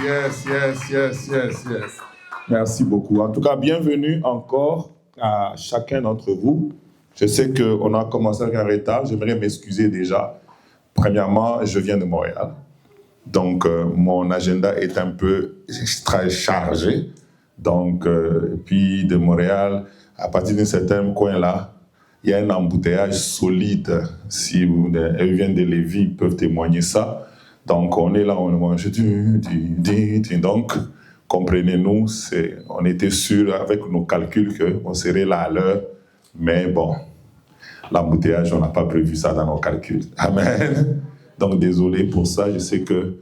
yes. Merci beaucoup. En tout cas, bienvenue encore à chacun d'entre vous. Je sais qu'on a commencé avec un retard. J'aimerais m'excuser déjà. Premièrement, je viens de Montréal. Donc, mon agenda est un peu très chargé. Donc, puis de Montréal, à partir d'un certain coin-là, il y a un embouteillage solide. Si elles viennent de Lévis, ils peuvent témoigner ça. Donc, on est là, on mange. Donc, comprenez-nous, on était sûr avec nos calculs qu'on serait là à l'heure. Mais bon, l'embouteillage, on n'a pas prévu ça dans nos calculs. Amen. Donc, désolé pour ça. Je sais que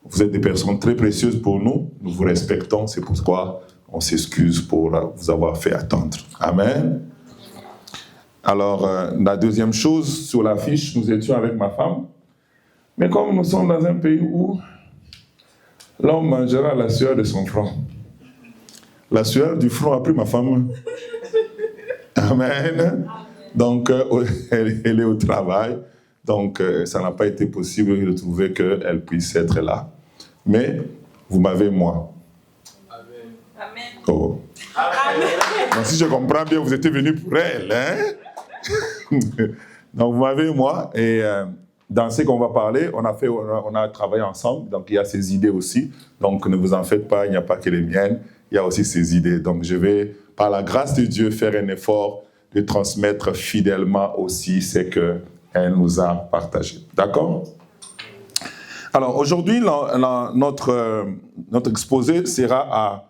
vous êtes des personnes très précieuses pour nous. Nous vous respectons. C'est pourquoi on s'excuse pour vous avoir fait attendre. Amen. Alors, la deuxième chose, sur l'affiche, nous étions avec ma femme. Mais comme nous sommes dans un pays où l'homme mangera la sueur de son front, la sueur du front a pris ma femme. Amen. Donc, elle est au travail. Donc, ça n'a pas été possible de trouver qu'elle puisse être là. Mais vous m'avez moi. Amen. Oh. Amen. Donc, si je comprends bien, vous étiez venu pour elle. Hein? Donc, vous m'avez moi. Et dans ce qu'on va parler, on a travaillé ensemble. Donc, il y a ces idées aussi. Donc, ne vous en faites pas, il n'y a pas que les miennes. Il y a aussi ces idées. Donc, je vais, par la grâce de Dieu, faire un effort de transmettre fidèlement aussi ce qu'elle nous a partagé. D'accord? Alors, aujourd'hui, notre exposé sera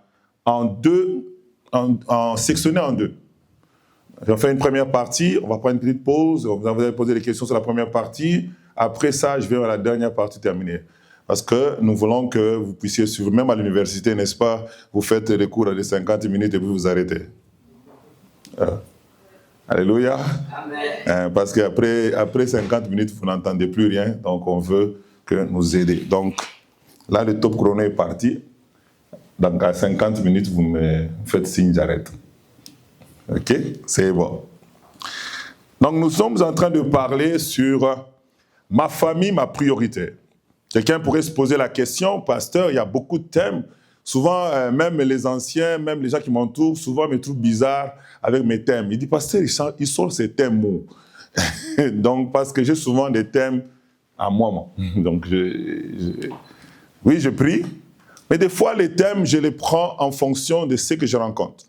sectionné en deux. Je vais faire une première partie, on va prendre une petite pause, vous allez poser des questions sur la première partie. Après ça, je vais à la dernière partie terminée. Parce que nous voulons que vous puissiez suivre, même à l'université, n'est-ce pas, vous faites les cours de 50 minutes et puis vous arrêtez. Alléluia. Amen. Parce qu'après 50 minutes, vous n'entendez plus rien, donc on veut que nous aider. Donc, là, le top chrono est parti. Donc, à 50 minutes, vous me faites signe, j'arrête. OK? C'est bon. Donc, nous sommes en train de parler sur ma famille, ma priorité. Quelqu'un pourrait se poser la question, pasteur, il y a beaucoup de thèmes. Souvent, même les anciens, même les gens qui m'entourent, souvent me trouvent bizarre avec mes thèmes. Il dit, pasteur, ils sortent ces thèmes où? Donc, parce que j'ai souvent des thèmes à moi. Donc, oui, je prie. Mais des fois, les thèmes, je les prends en fonction de ce que je rencontre.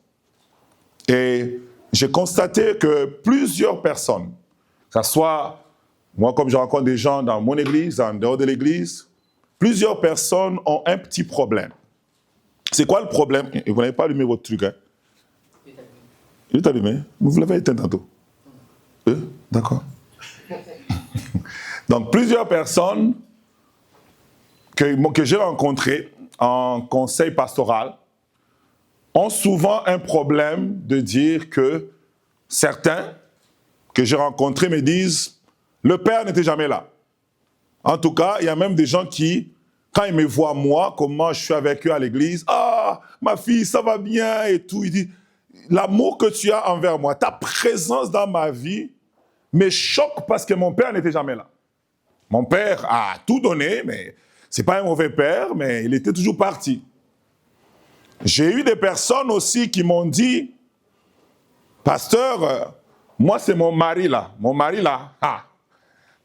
Et j'ai constaté que plusieurs personnes, que ce soit moi comme je rencontre des gens dans mon église, en dehors de l'église, plusieurs personnes ont un petit problème. C'est quoi le problème? Et vous n'avez pas allumé votre truc, hein? Il est allumé. Vous l'avez éteint tantôt. D'accord. Donc, plusieurs personnes que j'ai rencontrées en conseil pastoral ont souvent un problème de dire que certains que j'ai rencontrés me disent « le père n'était jamais là ». En tout cas, il y a même des gens qui, quand ils me voient moi, comment je suis avec eux à l'église, « Ah, ma fille, ça va bien » et tout. Il dit « l'amour que tu as envers moi, ta présence dans ma vie me choque parce que mon père n'était jamais là. Mon père a tout donné, mais ce n'est pas un mauvais père, mais il était toujours parti. » J'ai eu des personnes aussi qui m'ont dit, pasteur, moi c'est mon mari là,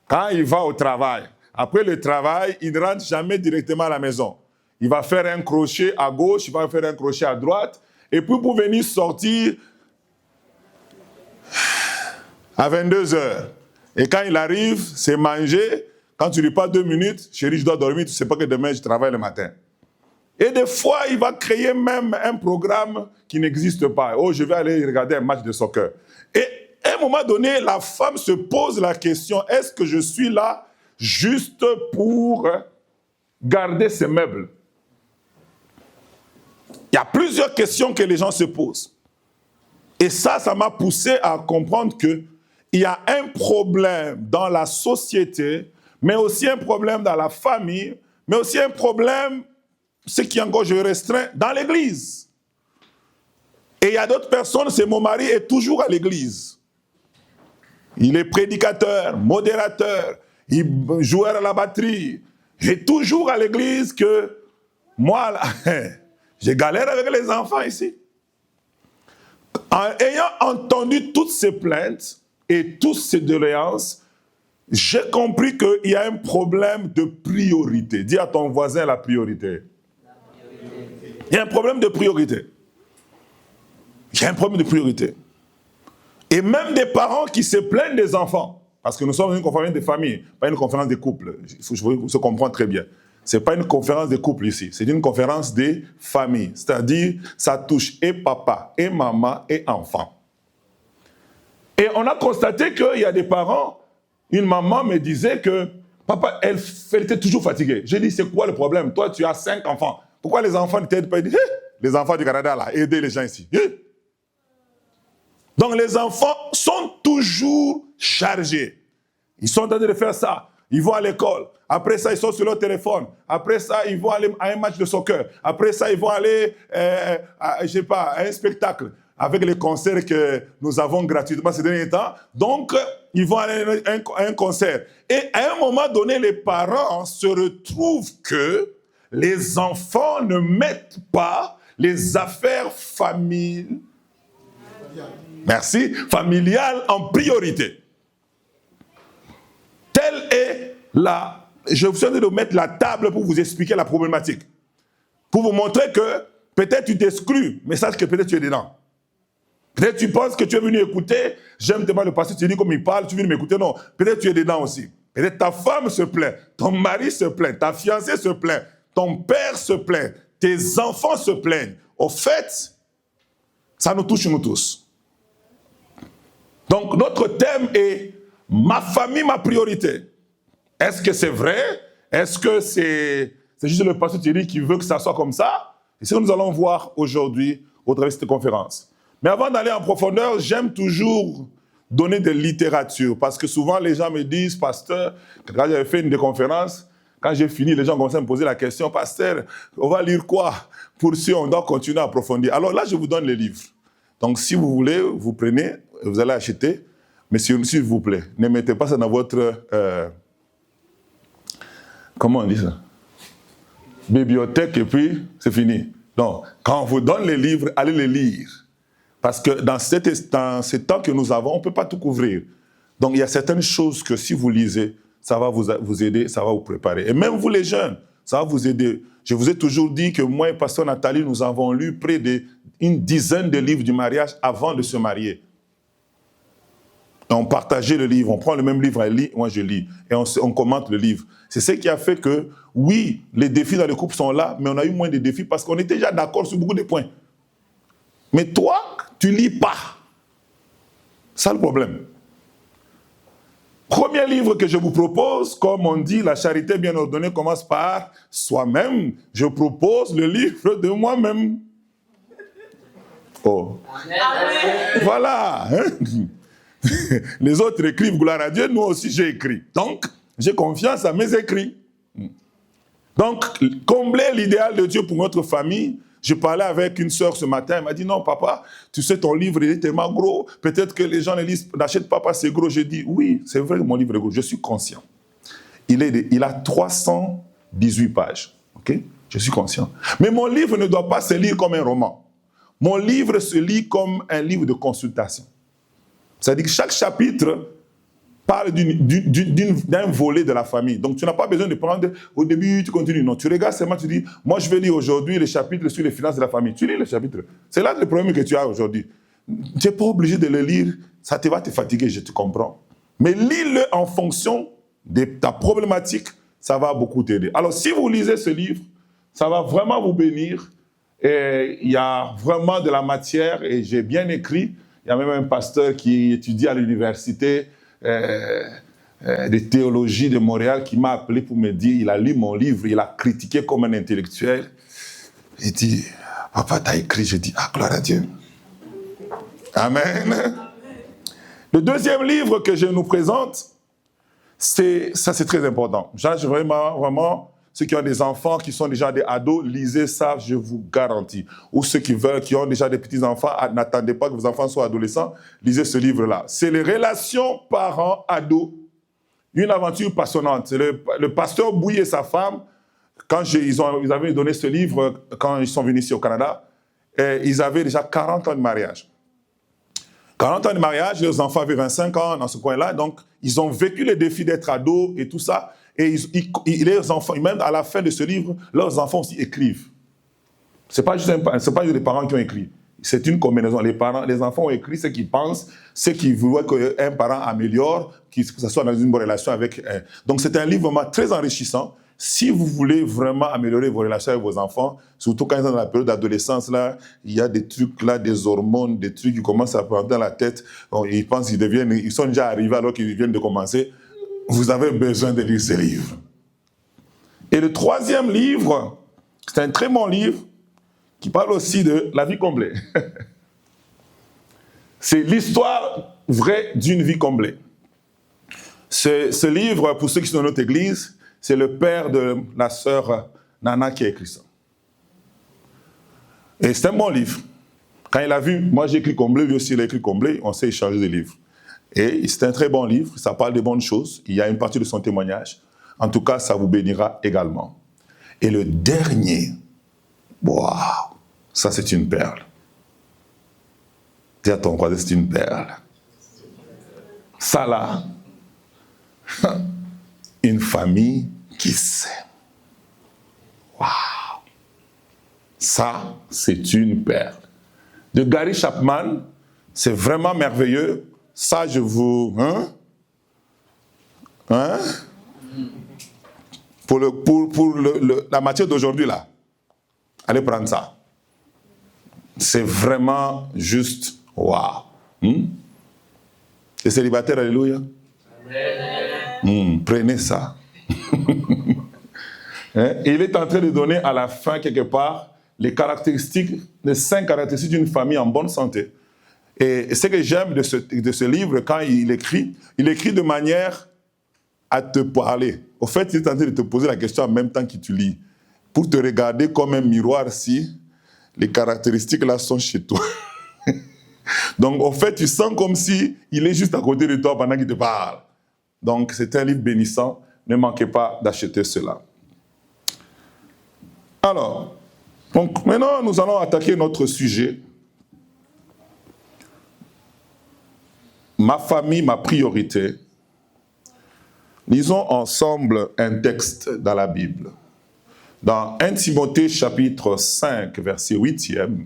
quand il va au travail, après le travail, il ne rentre jamais directement à la maison. Il va faire un crochet à gauche, il va faire un crochet à droite, et puis pour venir sortir à 22h. Et quand il arrive, c'est manger, quand tu lui parles 2 minutes, chérie, je dois dormir, tu ne sais pas que demain je travaille le matin. Et des fois, il va créer même un programme qui n'existe pas. Oh, je vais aller regarder un match de soccer. Et à un moment donné, la femme se pose la question, est-ce que je suis là juste pour garder ces meubles? Il y a plusieurs questions que les gens se posent. Et ça m'a poussé à comprendre qu'il y a un problème dans la société, mais aussi un problème dans la famille, mais aussi un problème, ce qui encore je restreins, dans l'église. Et il y a d'autres personnes, c'est mon mari est toujours à l'église. Il est prédicateur, modérateur, il joueur à la batterie. Il est toujours à l'église que Moi, là, j'ai galère avec les enfants ici. En ayant entendu toutes ces plaintes et toutes ces doléances, j'ai compris qu'il y a un problème de priorité. Dis à ton voisin la priorité. Il y a un problème de priorité. Il y a un problème de priorité. Et même des parents qui se plaignent des enfants. Parce que nous sommes une conférence des familles, pas une conférence des couples. Il faut que se comprendre très bien. Ce n'est pas une conférence des couples ici, c'est une conférence des familles. C'est-à-dire, ça touche et papa, et maman, et enfant. Et on a constaté qu'il y a des parents, une maman me disait que papa, elle était toujours fatiguée. J'ai dit, c'est quoi le problème? Toi, tu as 5 enfants. Pourquoi les enfants ne t'aident pas? Les enfants du Canada, là, aider les gens ici. Donc les enfants sont toujours chargés. Ils sont en train de faire ça. Ils vont à l'école. Après ça, ils sont sur leur téléphone. Après ça, ils vont aller à un match de soccer. Après ça, ils vont aller, je sais pas, à un spectacle avec les concerts que nous avons gratuitement ces derniers temps. Donc, ils vont aller à un concert. Et à un moment donné, les parents se retrouvent que les enfants ne mettent pas les affaires familiales en priorité. Telle est la... Je vous demande de mettre la table pour vous expliquer la problématique. Pour vous montrer que peut-être tu t'exclus, mais sache que peut-être tu es dedans. Peut-être tu penses que tu es venu écouter, j'aime tellement le pasteur, tu dis comme il parle, tu viens m'écouter. Non, peut-être tu es dedans aussi. Peut-être ta femme se plaint, ton mari se plaint, ta fiancée se plaint, ton père se plaint, tes enfants se plaignent. Au fait, ça nous touche nous tous. Donc notre thème est ma famille, ma priorité. Est-ce que c'est vrai? Est-ce que c'est juste le pasteur Thierry qui veut que ça soit comme ça? Et c'est ce que nous allons voir aujourd'hui au travers de cette conférence. Mais avant d'aller en profondeur, j'aime toujours donner de littérature parce que souvent les gens me disent, pasteur, quand j'avais fait une des conférences, quand j'ai fini, les gens commençaient à me poser la question, pasteur, on va lire quoi? Pour si on doit continuer à approfondir. Alors là, je vous donne les livres. Donc si vous voulez, vous prenez, vous allez acheter, mais s'il vous plaît, ne mettez pas ça dans votre... comment on dit ça? Bibliothèque et puis c'est fini. Non, quand on vous donne les livres, allez les lire. Parce que dans ces temps que nous avons, on ne peut pas tout couvrir. Donc il y a certaines choses que si vous lisez, ça va vous aider, ça va vous préparer. Et même vous les jeunes, ça va vous aider. Je vous ai toujours dit que moi et pasteur Nathalie, nous avons lu près d'une dizaine de livres du mariage avant de se marier. On partageait le livre, on prend le même livre, elle lit, moi je lis, et on commente le livre. C'est ce qui a fait que, oui, les défis dans le couple sont là, mais on a eu moins de défis parce qu'on était déjà d'accord sur beaucoup de points. Mais toi, tu lis pas. C'est ça le problème. Premier livre que je vous propose, comme on dit, la charité bien ordonnée commence par soi-même. Je propose le livre de moi-même. Oh. Amen. Voilà. Les autres écrivent gloire à Dieu, nous aussi j'ai écrit. Donc, j'ai confiance à mes écrits. Donc, combler l'idéal de Dieu pour notre famille. Je parlais avec une sœur ce matin, elle m'a dit, non papa, tu sais ton livre il est tellement gros, peut-être que les gens le lisent, n'achètent pas parce que c'est gros. Je dis, oui, c'est vrai que mon livre est gros, je suis conscient. Il a 318 pages, ok? Je suis conscient. Mais mon livre ne doit pas se lire comme un roman. Mon livre se lit comme un livre de consultation. C'est-à-dire que chaque chapitre parle d'un volet de la famille. Donc, tu n'as pas besoin de prendre, au début, tu continues. Non, tu regardes seulement, tu dis, moi, je vais lire aujourd'hui les chapitres sur les finances de la famille. Tu lis les chapitres. C'est là le problème que tu as aujourd'hui. Tu n'es pas obligé de le lire. Ça va te fatiguer, je te comprends. Mais lis-le en fonction de ta problématique. Ça va beaucoup t'aider. Alors, si vous lisez ce livre, ça va vraiment vous bénir. Et il y a vraiment de la matière et j'ai bien écrit. Il y a même un pasteur qui étudie à l'université de théologie de Montréal qui m'a appelé pour me dire, il a lu mon livre, il a critiqué comme un intellectuel. Il dit, papa, t'as écrit. Je dis, ah, gloire à Dieu. Amen. Le deuxième livre que je nous présente, c'est très important. Vraiment, ceux qui ont des enfants, qui sont déjà des ados, lisez ça, je vous garantis. Ou ceux qui ont déjà des petits-enfants, n'attendez pas que vos enfants soient adolescents, lisez ce livre-là. C'est les relations parents-ados. Une aventure passionnante. C'est le pasteur Bouy et sa femme, quand ils avaient donné ce livre, quand ils sont venus ici au Canada, ils avaient déjà 40 ans de mariage. 40 ans de mariage, leurs enfants avaient 25 ans dans ce coin-là, donc ils ont vécu le défi d'être ados et tout ça, et leurs enfants, même à la fin de ce livre, leurs enfants aussi écrivent. C'est pas juste les parents qui ont écrit, c'est une combinaison. Les enfants ont écrit ce qu'ils pensent, ce qu'ils voulaient qu'un parent améliore, que ce soit dans une bonne relation avec. Donc c'est un livre vraiment très enrichissant. Si vous voulez vraiment améliorer vos relations avec vos enfants, surtout quand ils sont dans la période d'adolescence, là, il y a des trucs là, des hormones, des trucs qui commencent à prendre dans la tête. Ils pensent ils sont déjà arrivés alors qu'ils viennent de commencer. Vous avez besoin de lire ces livres. Et le troisième livre, c'est un très bon livre qui parle aussi de la vie comblée. C'est l'histoire vraie d'une vie comblée. Ce livre, pour ceux qui sont dans notre église, c'est le père de la sœur Nana qui a écrit ça. Et c'est un bon livre. Quand il a vu, moi j'ai écrit Comblé, lui aussi il a écrit Comblé, on s'est échangé des livres. Et c'est un très bon livre, ça parle de bonnes choses, il y a une partie de son témoignage. En tout cas, ça vous bénira également. Et le dernier, waouh, ça c'est une perle. Dis à ton croisé, c'est une perle. Ça là, une famille qui s'aime. Waouh! Ça, c'est une perle. De Gary Chapman, c'est vraiment merveilleux. Ça, je vous... Pour la matière d'aujourd'hui, là, allez prendre ça. C'est vraiment juste... Waouh! Les célibataires, alléluia. Prenez ça. Il est en train de donner à la fin, quelque part, les 5 caractéristiques d'une famille en bonne santé. Et ce que j'aime de ce livre, quand il écrit de manière à te parler. Au fait, il est en train de te poser la question en même temps que tu lis, pour te regarder comme un miroir si les caractéristiques là sont chez toi. Donc, au fait, tu sens comme si il est juste à côté de toi pendant qu'il te parle. Donc, c'est un livre bénissant. Ne manquez pas d'acheter cela. Alors, donc, maintenant, nous allons attaquer notre sujet. Ma famille, ma priorité. Lisons ensemble un texte dans la Bible. Dans 1 Timothée chapitre 5, verset 8e,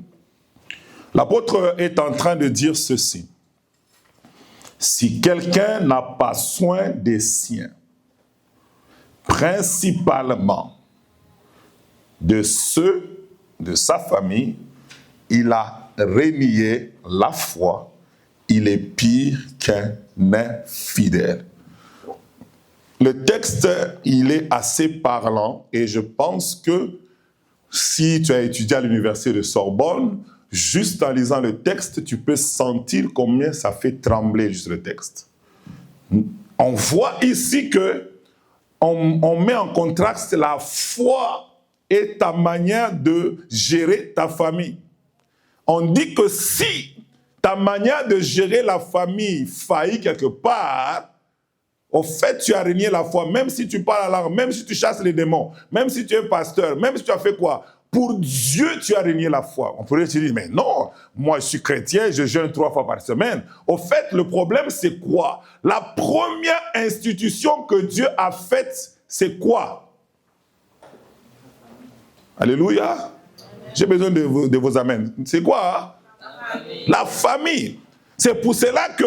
l'apôtre est en train de dire ceci. Si quelqu'un n'a pas soin des siens, principalement de ceux de sa famille, il a renié la foi, il est pire qu'un infidèle. Le texte, il est assez parlant et je pense que si tu as étudié à l'université de Sorbonne, juste en lisant le texte, tu peux sentir combien ça fait trembler juste le texte. On voit ici que on met en contraste la foi et ta manière de gérer ta famille. On dit que si ta manière de gérer la famille faillit quelque part, au fait, tu as renié la foi, même si tu parles à langue, même si tu chasses les démons, même si tu es pasteur, même si tu as fait quoi. Pour Dieu, tu as renié la foi. On pourrait se dire, mais non, moi je suis chrétien, je jeûne 3 fois par semaine. Au fait, le problème, c'est quoi? La première institution que Dieu a faite, c'est quoi? Alléluia. J'ai besoin de vos amens. C'est quoi? La famille. C'est pour cela que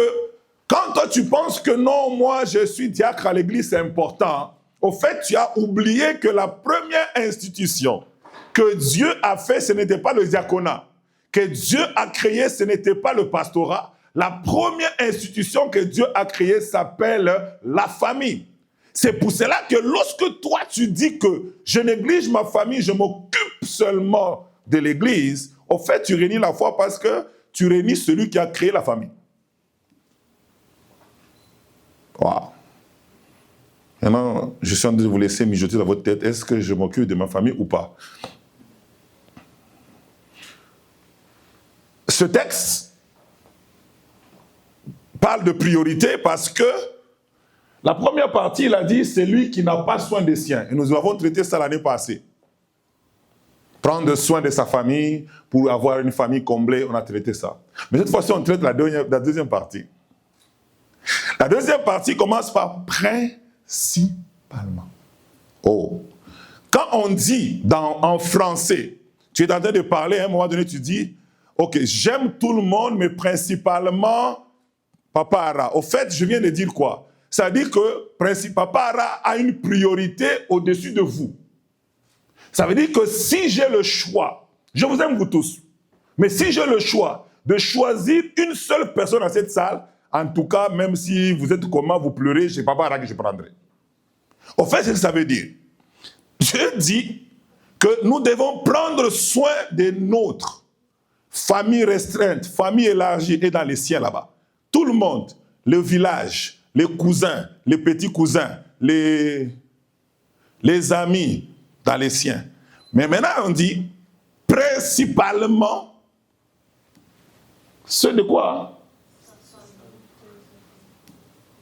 quand toi tu penses que non, moi je suis diacre à l'église, c'est important. Au fait, tu as oublié que la première institution que Dieu a fait, ce n'était pas le diaconat. Que Dieu a créé, ce n'était pas le pastorat. La première institution que Dieu a créée s'appelle la famille. C'est pour cela que lorsque toi tu dis que je néglige ma famille, je m'occupe seulement de l'église, au fait tu renies la foi parce que tu renies celui qui a créé la famille. Wow. Maintenant, je suis en train de vous laisser mijoter dans votre tête, est-ce que je m'occupe de ma famille ou pas? Ce texte parle de priorité parce que la première partie, il a dit, c'est lui qui n'a pas soin des siens. Et nous avons traité ça l'année passée. Prendre soin de sa famille pour avoir une famille comblée, on a traité ça. Mais cette fois-ci, on traite la deuxième partie. La deuxième partie commence par principalement. Oh. Quand on dit en français, tu es en train de parler, à un moment donné, tu dis, ok, j'aime tout le monde, mais principalement Papa Ara. Au fait, je viens de dire quoi? Ça veut dire que Papa Ara a une priorité au-dessus de vous. Ça veut dire que si j'ai le choix, je vous aime vous tous, mais si j'ai le choix de choisir une seule personne dans cette salle, en tout cas, même si vous êtes comment, vous pleurez, c'est Papa Ara que je prendrai. Au fait, c'est ce que ça veut dire. Dieu dit que nous devons prendre soin des nôtres. Famille restreinte, famille élargie et dans les cieux là-bas. Tout le monde, le village, les cousins, les petits cousins, les amis dans les siens. Mais maintenant on dit principalement ceux de quoi?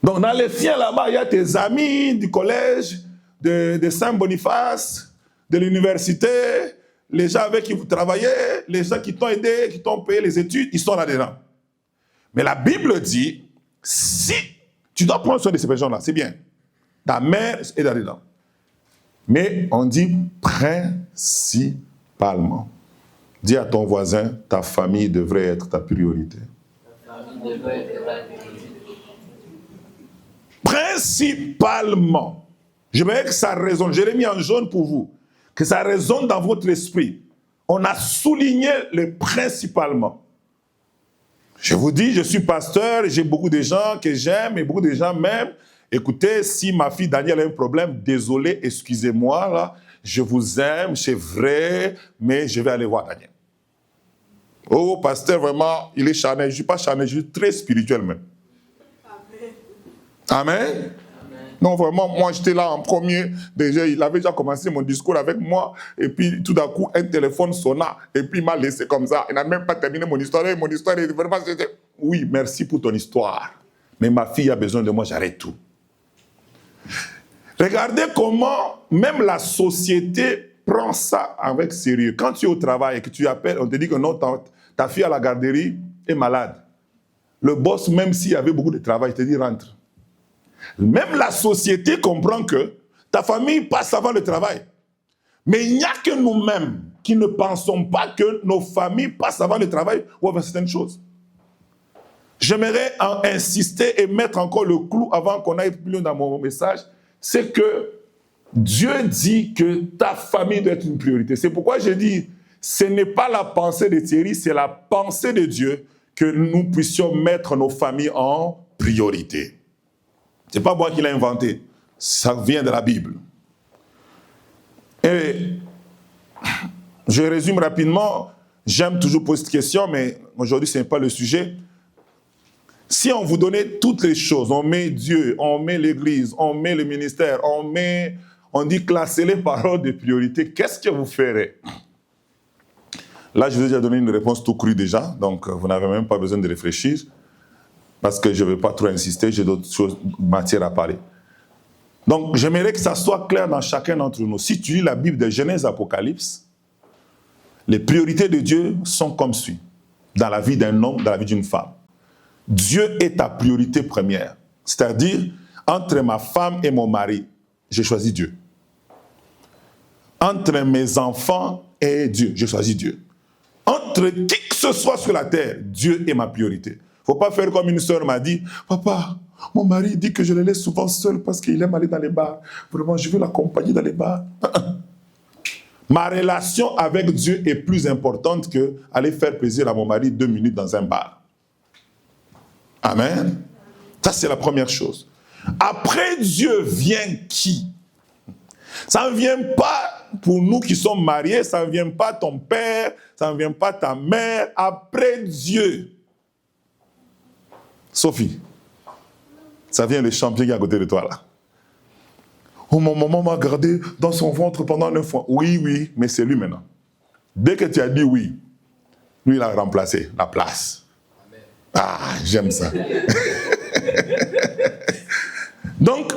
Donc dans les siens là-bas, il y a tes amis du collège, de Saint-Boniface, de l'université, les gens avec qui vous travaillez, les gens qui t'ont aidé, qui t'ont payé les études, ils sont là-dedans. Mais la Bible dit, si tu dois prendre soin de ces personnes-là, c'est bien. Ta mère est là-dedans. Mais on dit principalement. Dis à ton voisin, ta famille devrait être ta priorité. Principalement. Je veux que ça résonne. Je l'ai mis en jaune pour vous. Que ça résonne dans votre esprit. On a souligné le principalement. Je vous dis, je suis pasteur, j'ai beaucoup de gens que j'aime et beaucoup de gens m'aiment. Écoutez, si ma fille Danielle a un problème, désolé, excusez-moi, là, je vous aime, c'est vrai, mais je vais aller voir Daniel. Oh, pasteur, vraiment, il est charnel. Je ne suis pas charnel, je suis très spirituel même. Amen. Amen. Non, vraiment, moi, j'étais là en premier. Déjà, il avait déjà commencé mon discours avec moi. Et puis, tout d'un coup, un téléphone sonna. Et puis, il m'a laissé comme ça. Il n'a même pas terminé mon histoire. Et mon histoire est vraiment... Oui, merci pour ton histoire. Mais ma fille a besoin de moi, j'arrête tout. Regardez comment même la société prend ça avec sérieux. Quand tu es au travail et que tu appelles, on te dit que non, ta fille à la garderie est malade. Le boss, même s'il y avait beaucoup de travail, te dit rentre. Même la société comprend que ta famille passe avant le travail. Mais il n'y a que nous-mêmes qui ne pensons pas que nos familles passent avant le travail ou avant certaines choses. J'aimerais insister et mettre encore le clou avant qu'on aille plus loin dans mon message. C'est que Dieu dit que ta famille doit être une priorité. C'est pourquoi je dis, ce n'est pas la pensée de Thierry, c'est la pensée de Dieu que nous puissions mettre nos familles en priorité. Ce n'est pas moi qui l'ai inventé. Ça vient de la Bible. Et je résume rapidement. J'aime toujours poser cette question, mais aujourd'hui, ce n'est pas le sujet. Si on vous donnait toutes les choses, on met Dieu, on met l'Église, on met le ministère, on dit classer les paroles de priorité, qu'est-ce que vous ferez? Là, je vous ai déjà donné une réponse tout crue déjà, donc vous n'avez même pas besoin de réfléchir. Parce que je ne veux pas trop insister, j'ai d'autres choses, matière à parler. Donc, j'aimerais que ça soit clair dans chacun d'entre nous. Si tu lis la Bible de Genèse Apocalypse, les priorités de Dieu sont comme suit. Dans la vie d'un homme, dans la vie d'une femme. Dieu est ta priorité première. C'est-à-dire, entre ma femme et mon mari, j'ai choisi Dieu. Entre mes enfants et Dieu, j'ai choisi Dieu. Entre qui que ce soit sur la terre, Dieu est ma priorité. Il ne faut pas faire comme une sœur m'a dit, papa, mon mari dit que je le laisse souvent seul parce qu'il aime aller dans les bars. Vraiment, je veux l'accompagner dans les bars. Ma relation avec Dieu est plus importante que aller faire plaisir à mon mari 2 minutes dans un bar. Amen. Ça, c'est la première chose. Après Dieu vient qui? Ça ne vient pas pour nous qui sommes mariés, ça ne vient pas ton père, ça ne vient pas ta mère. Après Dieu. Sophie, ça vient le champion qui est à côté de toi là. Oh, mon maman m'a gardé dans son ventre pendant 9 mois. Oui, mais c'est lui maintenant. Dès que tu as dit oui, lui il a remplacé la place. Amen. Ah, j'aime ça. Donc,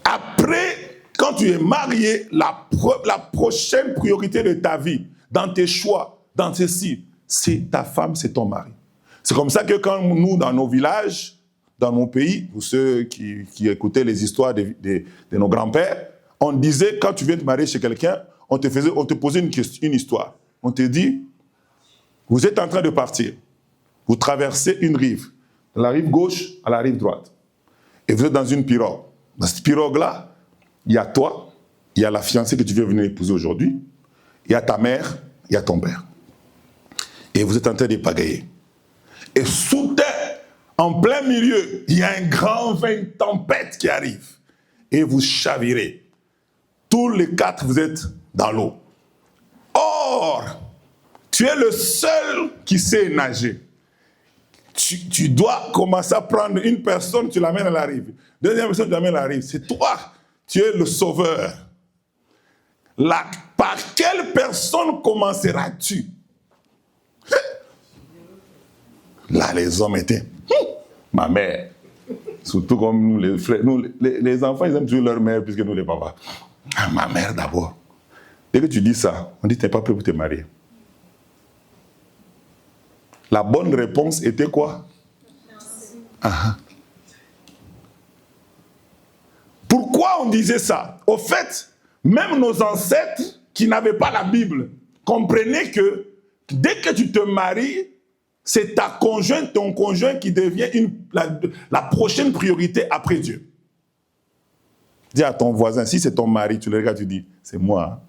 après, quand tu es marié, la prochaine priorité de ta vie, dans tes choix, dans ceci. C'est ta femme, c'est ton mari. C'est comme ça que quand nous, dans nos villages, dans mon pays, pour ceux qui écoutaient les histoires de nos grands-pères, on disait, quand tu viens te marier chez quelqu'un, on te posait une histoire. On te dit, vous êtes en train de partir. Vous traversez une rive. De la rive gauche à la rive droite. Et vous êtes dans une pirogue. Dans cette pirogue-là, il y a toi, il y a la fiancée que tu viens venir épouser aujourd'hui, il y a ta mère, il y a ton père. Et vous êtes en train de pagayer. Et soudain, en plein milieu, il y a un grand vent, une tempête qui arrive. Et vous chavirez. Tous les quatre, vous êtes dans l'eau. Or, tu es le seul qui sait nager. Tu dois commencer à prendre une personne, tu l'amènes à la rive. Deuxième personne, tu l'amènes à la rive. C'est toi, tu es le sauveur. Par quelle personne commenceras-tu? Là, les hommes étaient, ma mère. Surtout comme nous, les frères. Nous, les enfants, ils aiment toujours leur mère plus que nous, les papas. Ah, ma mère d'abord. Dès que tu dis ça, on dit, tu n'es pas prêt pour te marier. La bonne réponse était quoi? Pourquoi on disait ça? Au fait, même nos ancêtres qui n'avaient pas la Bible comprenaient que dès que tu te maries, c'est ta conjointe, ton conjoint qui devient la prochaine priorité après Dieu. Dis à ton voisin, si c'est ton mari, tu le regardes, tu dis, c'est moi.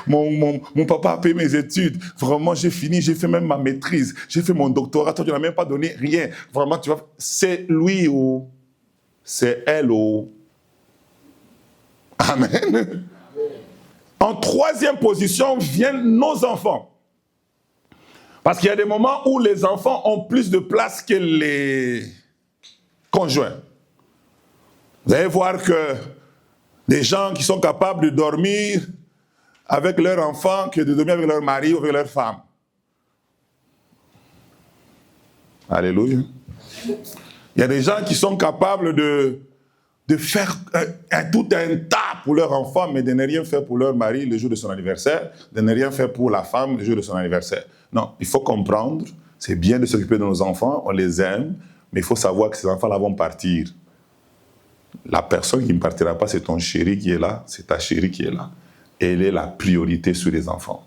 Mon papa a payé mes études. Vraiment, j'ai fini, j'ai fait même ma maîtrise. J'ai fait mon doctorat. Toi, tu n'as même pas donné rien. Vraiment, tu vois, c'est lui ou c'est elle ou... Amen. En troisième position viennent nos enfants. Parce qu'il y a des moments où les enfants ont plus de place que les conjoints. Vous allez voir que des gens qui sont capables de dormir avec leur enfant que de dormir avec leur mari ou avec leur femme. Alléluia. Il y a des gens qui sont capables de faire tout un tas pour leur enfant, mais de ne rien faire pour leur mari le jour de son anniversaire, de ne rien faire pour la femme le jour de son anniversaire. Non, il faut comprendre, c'est bien de s'occuper de nos enfants, on les aime, mais il faut savoir que ces enfants-là vont partir. La personne qui ne partira pas, c'est ton chéri qui est là, c'est ta chérie qui est là. Et elle est la priorité sur les enfants.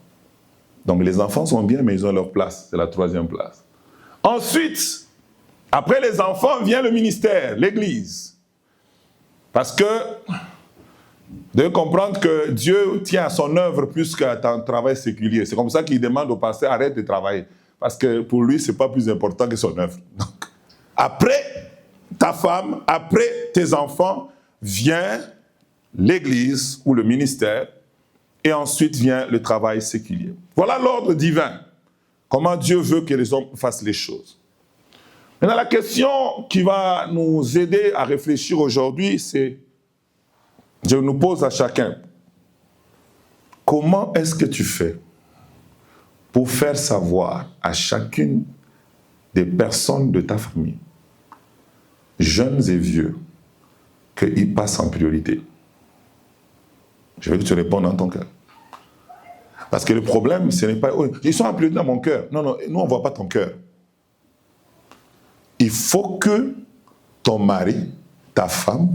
Donc les enfants sont bien, mais ils ont leur place, c'est la troisième place. Ensuite, après les enfants, vient le ministère, l'église. Parce que, de comprendre que Dieu tient à son œuvre plus qu'à ton travail séculier. C'est comme ça qu'il demande au pasteur, arrête de travailler. Parce que pour lui, ce n'est pas plus important que son œuvre. Donc, après ta femme, après tes enfants, vient l'église ou le ministère, et ensuite vient le travail séculier. Voilà l'ordre divin. Comment Dieu veut que les hommes fassent les choses. Maintenant, la question qui va nous aider à réfléchir aujourd'hui, c'est, je nous pose à chacun, comment est-ce que tu fais pour faire savoir à chacune des personnes de ta famille, jeunes et vieux, qu'ils passent en priorité? Je veux que tu répondes dans ton cœur. Parce que le problème, ce n'est pas, oh, ils sont en priorité dans mon cœur. Non, nous on ne voit pas ton cœur. Il faut que ton mari, ta femme,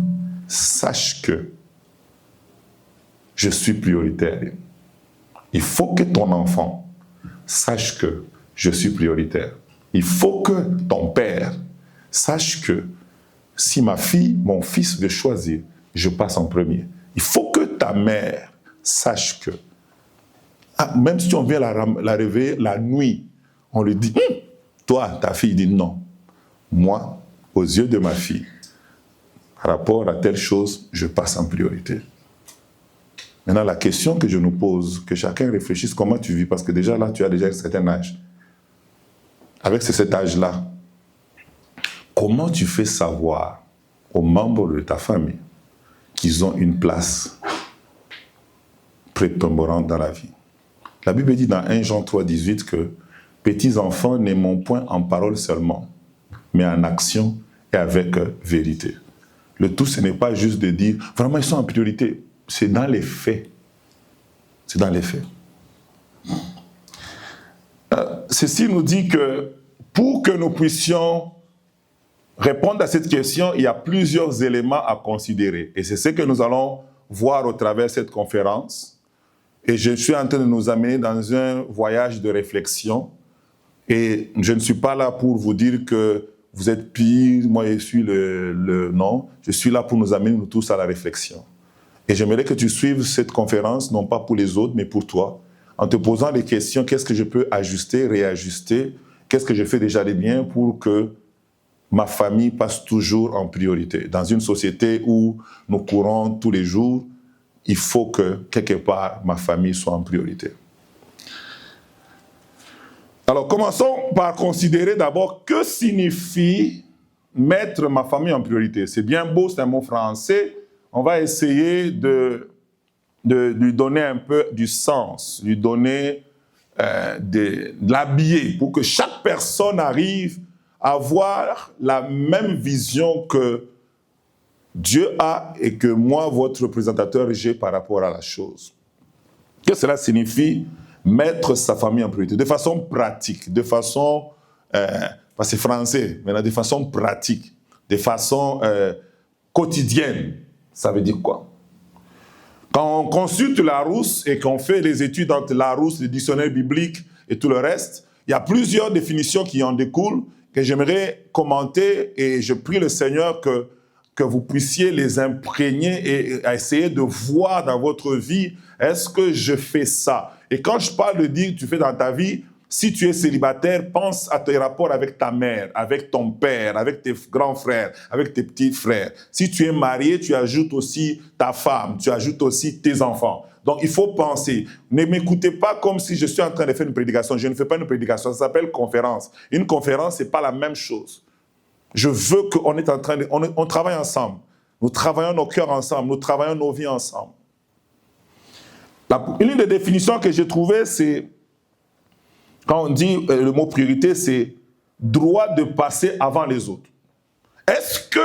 sache que je suis prioritaire. Il faut que ton enfant sache que je suis prioritaire. Il faut que ton père sache que si ma fille, mon fils veut choisir, je passe en premier. Il faut que ta mère sache que, même si on vient la réveiller la nuit, on lui dit, toi, ta fille dit non. Moi, aux yeux de ma fille, par rapport à telle chose, je passe en priorité. Maintenant, la question que je nous pose, que chacun réfléchisse comment tu vis, parce que déjà là, tu as déjà un certain âge. Avec cet âge-là, comment tu fais savoir aux membres de ta famille qu'ils ont une place prépondérante dans la vie? La Bible dit dans 1 Jean 3, 18 que « Petits enfants, n'aimons point en parole seulement, mais en action et avec vérité. » Le tout, ce n'est pas juste de dire « Vraiment, ils sont en priorité. » c'est dans les faits. C'est dans les faits. Ceci nous dit que pour que nous puissions répondre à cette question, il y a plusieurs éléments à considérer. Et c'est ce que nous allons voir au travers de cette conférence. Et je suis en train de nous amener dans un voyage de réflexion. Et je ne suis pas là pour vous dire que vous êtes pire, moi je suis non. Je suis là pour nous amener nous tous à la réflexion. Et j'aimerais que tu suives cette conférence, non pas pour les autres, mais pour toi, en te posant des questions, qu'est-ce que je peux ajuster, réajuster, qu'est-ce que je fais déjà de bien pour que ma famille passe toujours en priorité. Dans une société où nous courons tous les jours, il faut que, quelque part, ma famille soit en priorité. Alors, commençons par considérer d'abord que signifie mettre ma famille en priorité. C'est bien beau, c'est un mot français. On va essayer de lui donner un peu du sens, lui donner de l'habiller pour que chaque personne arrive à avoir la même vision que Dieu a et que moi, votre présentateur, j'ai par rapport à la chose. Que cela signifie mettre sa famille en priorité, de façon pratique, de façon, parce que c'est français, mais de façon pratique, de façon quotidienne. Ça veut dire quoi? Quand on consulte Larousse et qu'on fait les études entre Larousse, le dictionnaire biblique et tout le reste, il y a plusieurs définitions qui en découlent que j'aimerais commenter et je prie le Seigneur que vous puissiez les imprégner et essayer de voir dans votre vie, est-ce que je fais ça? Et quand je parle de dire tu fais dans ta vie, si tu es célibataire, pense à tes rapports avec ta mère, avec ton père, avec tes grands frères, avec tes petits frères. Si tu es marié, tu ajoutes aussi ta femme, tu ajoutes aussi tes enfants. Donc, il faut penser. Ne m'écoutez pas comme si je suis en train de faire une prédication. Je ne fais pas une prédication, ça s'appelle conférence. Une conférence, ce n'est pas la même chose. Je veux qu'on est en train de... On travaille ensemble. Nous travaillons nos cœurs ensemble. Nous travaillons nos vies ensemble. Une des définitions que j'ai trouvées, c'est... Quand on dit le mot priorité, c'est droit de passer avant les autres. Est-ce que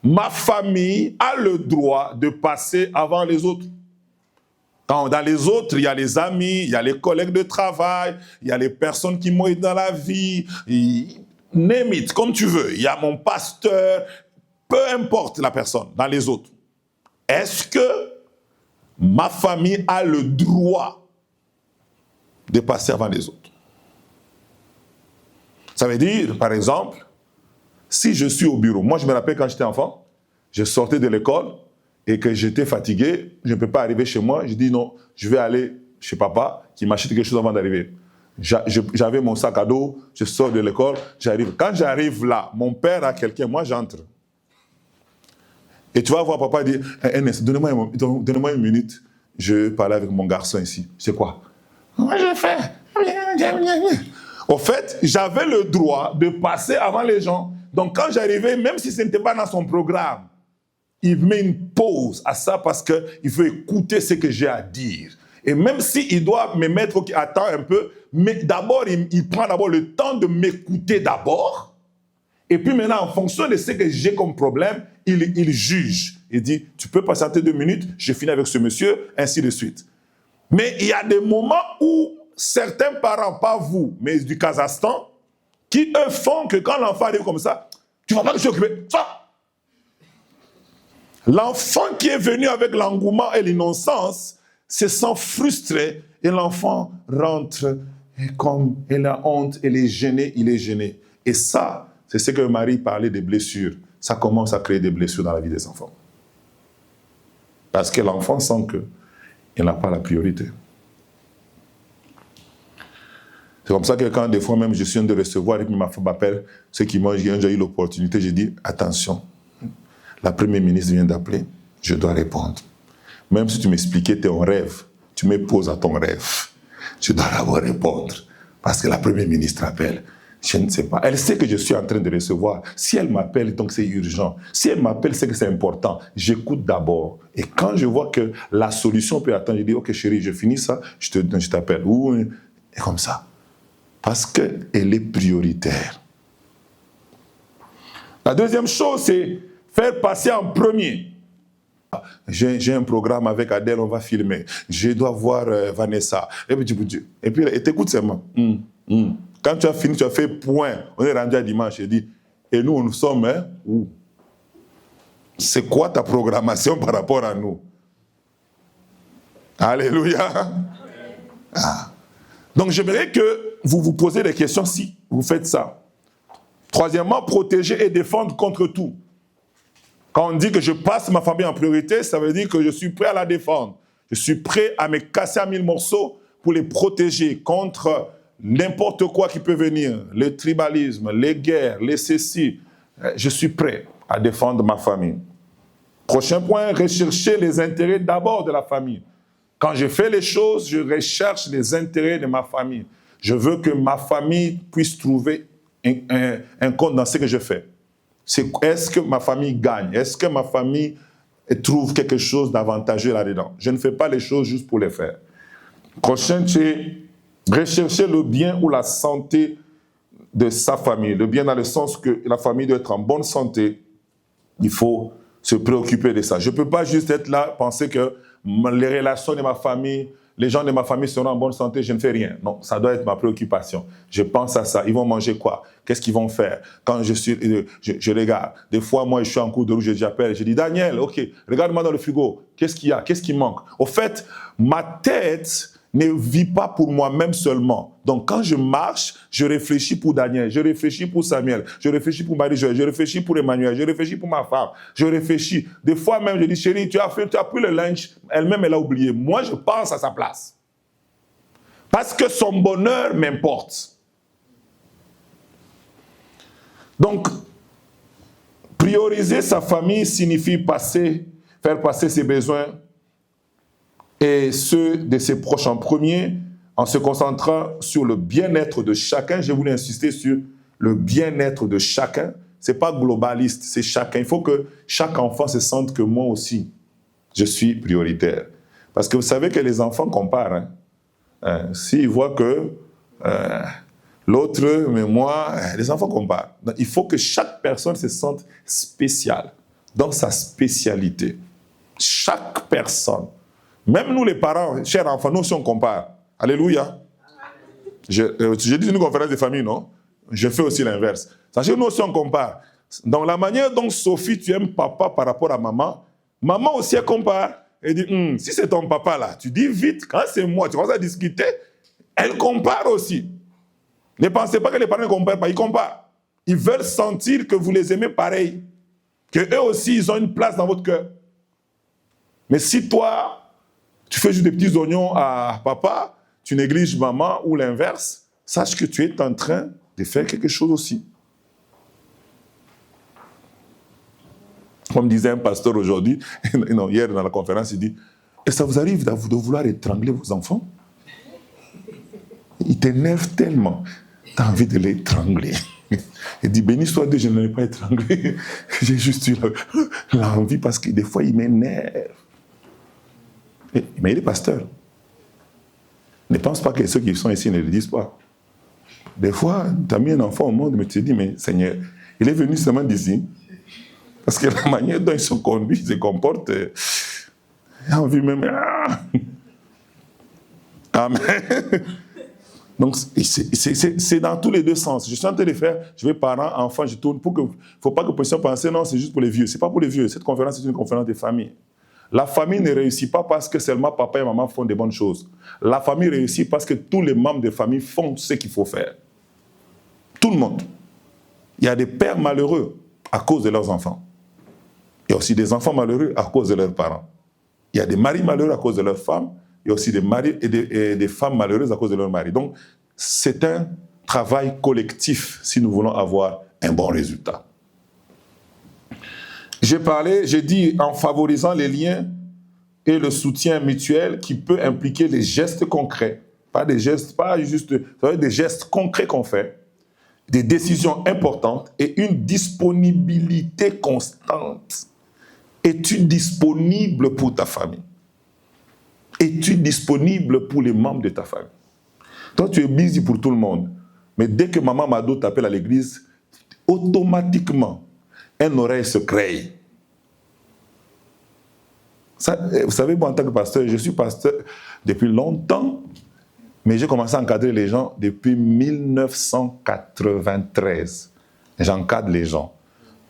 ma famille a le droit de passer avant les autres? Quand dans les autres, il y a les amis, il y a les collègues de travail, il y a les personnes qui m'ont aidé dans la vie, name it, comme tu veux. Il y a mon pasteur, peu importe la personne, dans les autres. Est-ce que ma famille a le droit de passer avant les autres? Ça veut dire, par exemple, si je suis au bureau, moi je me rappelle quand j'étais enfant, je sortais de l'école et que j'étais fatigué, je ne peux pas arriver chez moi, je dis non, je vais aller chez papa qui m'achète quelque chose avant d'arriver. J'avais mon sac à dos, je sors de l'école, j'arrive. Quand j'arrive là, mon père a quelqu'un, moi j'entre. Et tu vas voir papa dire, Ernest, donne-moi une minute, je parle avec mon garçon ici. C'est quoi? Moi je fais. Au fait, j'avais le droit de passer avant les gens. Donc quand j'arrivais, même si ce n'était pas dans son programme, il met une pause à ça parce qu'il veut écouter ce que j'ai à dire. Et même s'il doit me mettre, ok, attends un peu, mais d'abord, il prend d'abord le temps de m'écouter d'abord. Et puis maintenant, en fonction de ce que j'ai comme problème, il juge. Il dit, tu peux patienter 2 minutes, je finis avec ce monsieur, ainsi de suite. Mais il y a des moments où certains parents, pas vous, mais du Kazakhstan, qui eux font que quand l'enfant arrive comme ça, tu ne vas pas que je suis occupé. Ça. L'enfant qui est venu avec l'engouement et l'innocence se sent frustré et l'enfant rentre et comme il a honte, il est gêné. Et ça, c'est ce que Marie parlait des blessures. Ça commence à créer des blessures dans la vie des enfants. Parce que l'enfant sent qu'il n'a pas la priorité. C'est comme ça que quand des fois même je suis en train de recevoir et puis ma femme m'appelle, ceux qui m'ont déjà eu l'opportunité, je dis attention, la première ministre vient d'appeler, je dois répondre. Même si tu m'expliquais ton rêve, tu me poses à ton rêve, je dois d'abord répondre. Parce que la première ministre appelle, je ne sais pas. Elle sait que je suis en train de recevoir. Si elle m'appelle, donc c'est urgent. Si elle m'appelle, c'est que c'est important. J'écoute d'abord. Et quand je vois que la solution peut attendre, je dis, ok chérie, je finis ça, je t'appelle. Et comme ça. Parce qu'elle est prioritaire. La deuxième chose, c'est faire passer en premier. J'ai un programme avec Adèle, on va filmer. Je dois voir Vanessa. Et puis, t'écoutes seulement. Quand tu as fini, tu as fait point. On est rendu à dimanche. Il dit, et nous, nous sommes où? C'est quoi ta programmation par rapport à nous? Alléluia. Ah. Donc, j'aimerais que vous vous posez des questions si vous faites ça. Troisièmement, protéger et défendre contre tout. Quand on dit que je passe ma famille en priorité, ça veut dire que je suis prêt à la défendre. Je suis prêt à me casser à 1000 morceaux pour les protéger contre n'importe quoi qui peut venir. Le tribalisme, les guerres, les ceci. Je suis prêt à défendre ma famille. Prochain point, rechercher les intérêts d'abord de la famille. Quand je fais les choses, je recherche les intérêts de ma famille. Je veux que ma famille puisse trouver un compte dans ce que je fais. Est-ce que ma famille gagne? Est-ce que ma famille trouve quelque chose d'avantageux là-dedans? Je ne fais pas les choses juste pour les faire. Prochain, c'est rechercher le bien ou la santé de sa famille. Le bien dans le sens que la famille doit être en bonne santé. Il faut se préoccuper de ça. Je ne peux pas juste être là, penser que les relations de ma famille, les gens de ma famille seront en bonne santé, je ne fais rien. Non, ça doit être ma préoccupation. Je pense à ça. Ils vont manger quoi? Qu'est-ce qu'ils vont faire? Quand je regarde. Des fois, moi, je suis en cours de route, j'appelle, je dis, Daniel, ok, regarde-moi dans le frigo. Qu'est-ce qu'il y a? Qu'est-ce qui manque? Au fait, ma tête ne vit pas pour moi-même seulement. Donc, quand je marche, je réfléchis pour Daniel, je réfléchis pour Samuel, je réfléchis pour Marie-Joëlle, je réfléchis pour Emmanuel, je réfléchis pour ma femme, je réfléchis. Des fois même, je dis, chérie, tu as pris le lunch, elle-même, elle a oublié. Moi, je pense à sa place. Parce que son bonheur m'importe. Donc, prioriser sa famille signifie faire passer ses besoins et ceux de ses proches en premier, en se concentrant sur le bien-être de chacun. Je voulais insister sur le bien-être de chacun. Ce n'est pas globaliste, c'est chacun. Il faut que chaque enfant se sente que moi aussi, je suis prioritaire. Parce que vous savez que les enfants comparent. S'ils voient que l'autre, mais moi, les enfants comparent. Donc, il faut que chaque personne se sente spéciale dans sa spécialité. Chaque personne. Même nous les parents, chers enfants, nous aussi on compare. Alléluia. J'ai dit une conférence de famille, non? Je fais aussi l'inverse. Sachez que nous aussi on compare. Dans la manière dont Sophie, tu aimes papa par rapport à maman, maman aussi elle compare. Elle dit, si c'est ton papa là, tu dis vite, quand c'est moi, tu commences à discuter, elle compare aussi. Ne pensez pas que les parents ne comparent pas, ils comparent. Ils veulent sentir que vous les aimez pareil. Qu'eux aussi, ils ont une place dans votre cœur. Mais si toi, tu fais juste des petits oignons à papa, tu négliges maman ou l'inverse, sache que tu es en train de faire quelque chose aussi. Comme disait un pasteur aujourd'hui, non, hier dans la conférence, il dit, et ça vous arrive de vouloir étrangler vos enfants? Ils t'énervent tellement, tu as envie de l'étrangler. Il dit, béni soit Dieu, je ne l'ai pas étranglé. J'ai juste eu l'envie parce que des fois, il m'énerve. Mais il est pasteur. Ne pense pas que ceux qui sont ici ne le disent pas. Des fois, tu as mis un enfant au monde, mais tu te dis, mais Seigneur, il est venu seulement d'ici. Parce que la manière dont il se conduit, il se comporte, il a envie même. Amen. Donc, c'est dans tous les deux sens. Je suis en train de faire, je vais parents, enfants, je tourne. Il ne faut pas que vous puissiez penser, non, c'est juste pour les vieux. Ce n'est pas pour les vieux. Cette conférence, c'est une conférence de famille. La famille ne réussit pas parce que seulement papa et maman font des bonnes choses. La famille réussit parce que tous les membres de la famille font ce qu'il faut faire. Tout le monde. Il y a des pères malheureux à cause de leurs enfants. Il y a aussi des enfants malheureux à cause de leurs parents. Il y a des maris malheureux à cause de leurs femmes. Il y a aussi des maris et des femmes malheureuses à cause de leurs maris. Donc, c'est un travail collectif si nous voulons avoir un bon résultat. J'ai dit en favorisant les liens et le soutien mutuel qui peut impliquer des gestes concrets. Pas des gestes, pas juste, des gestes concrets qu'on fait, des décisions importantes et une disponibilité constante. Es-tu disponible pour ta famille? Es-tu disponible pour les membres de ta famille? Toi, tu es busy pour tout le monde. Mais dès que maman Mado t'appelle à l'église, automatiquement, une oreille se crée. Ça, vous savez, moi, en tant que pasteur, je suis pasteur depuis longtemps, mais j'ai commencé à encadrer les gens depuis 1993. J'encadre les gens.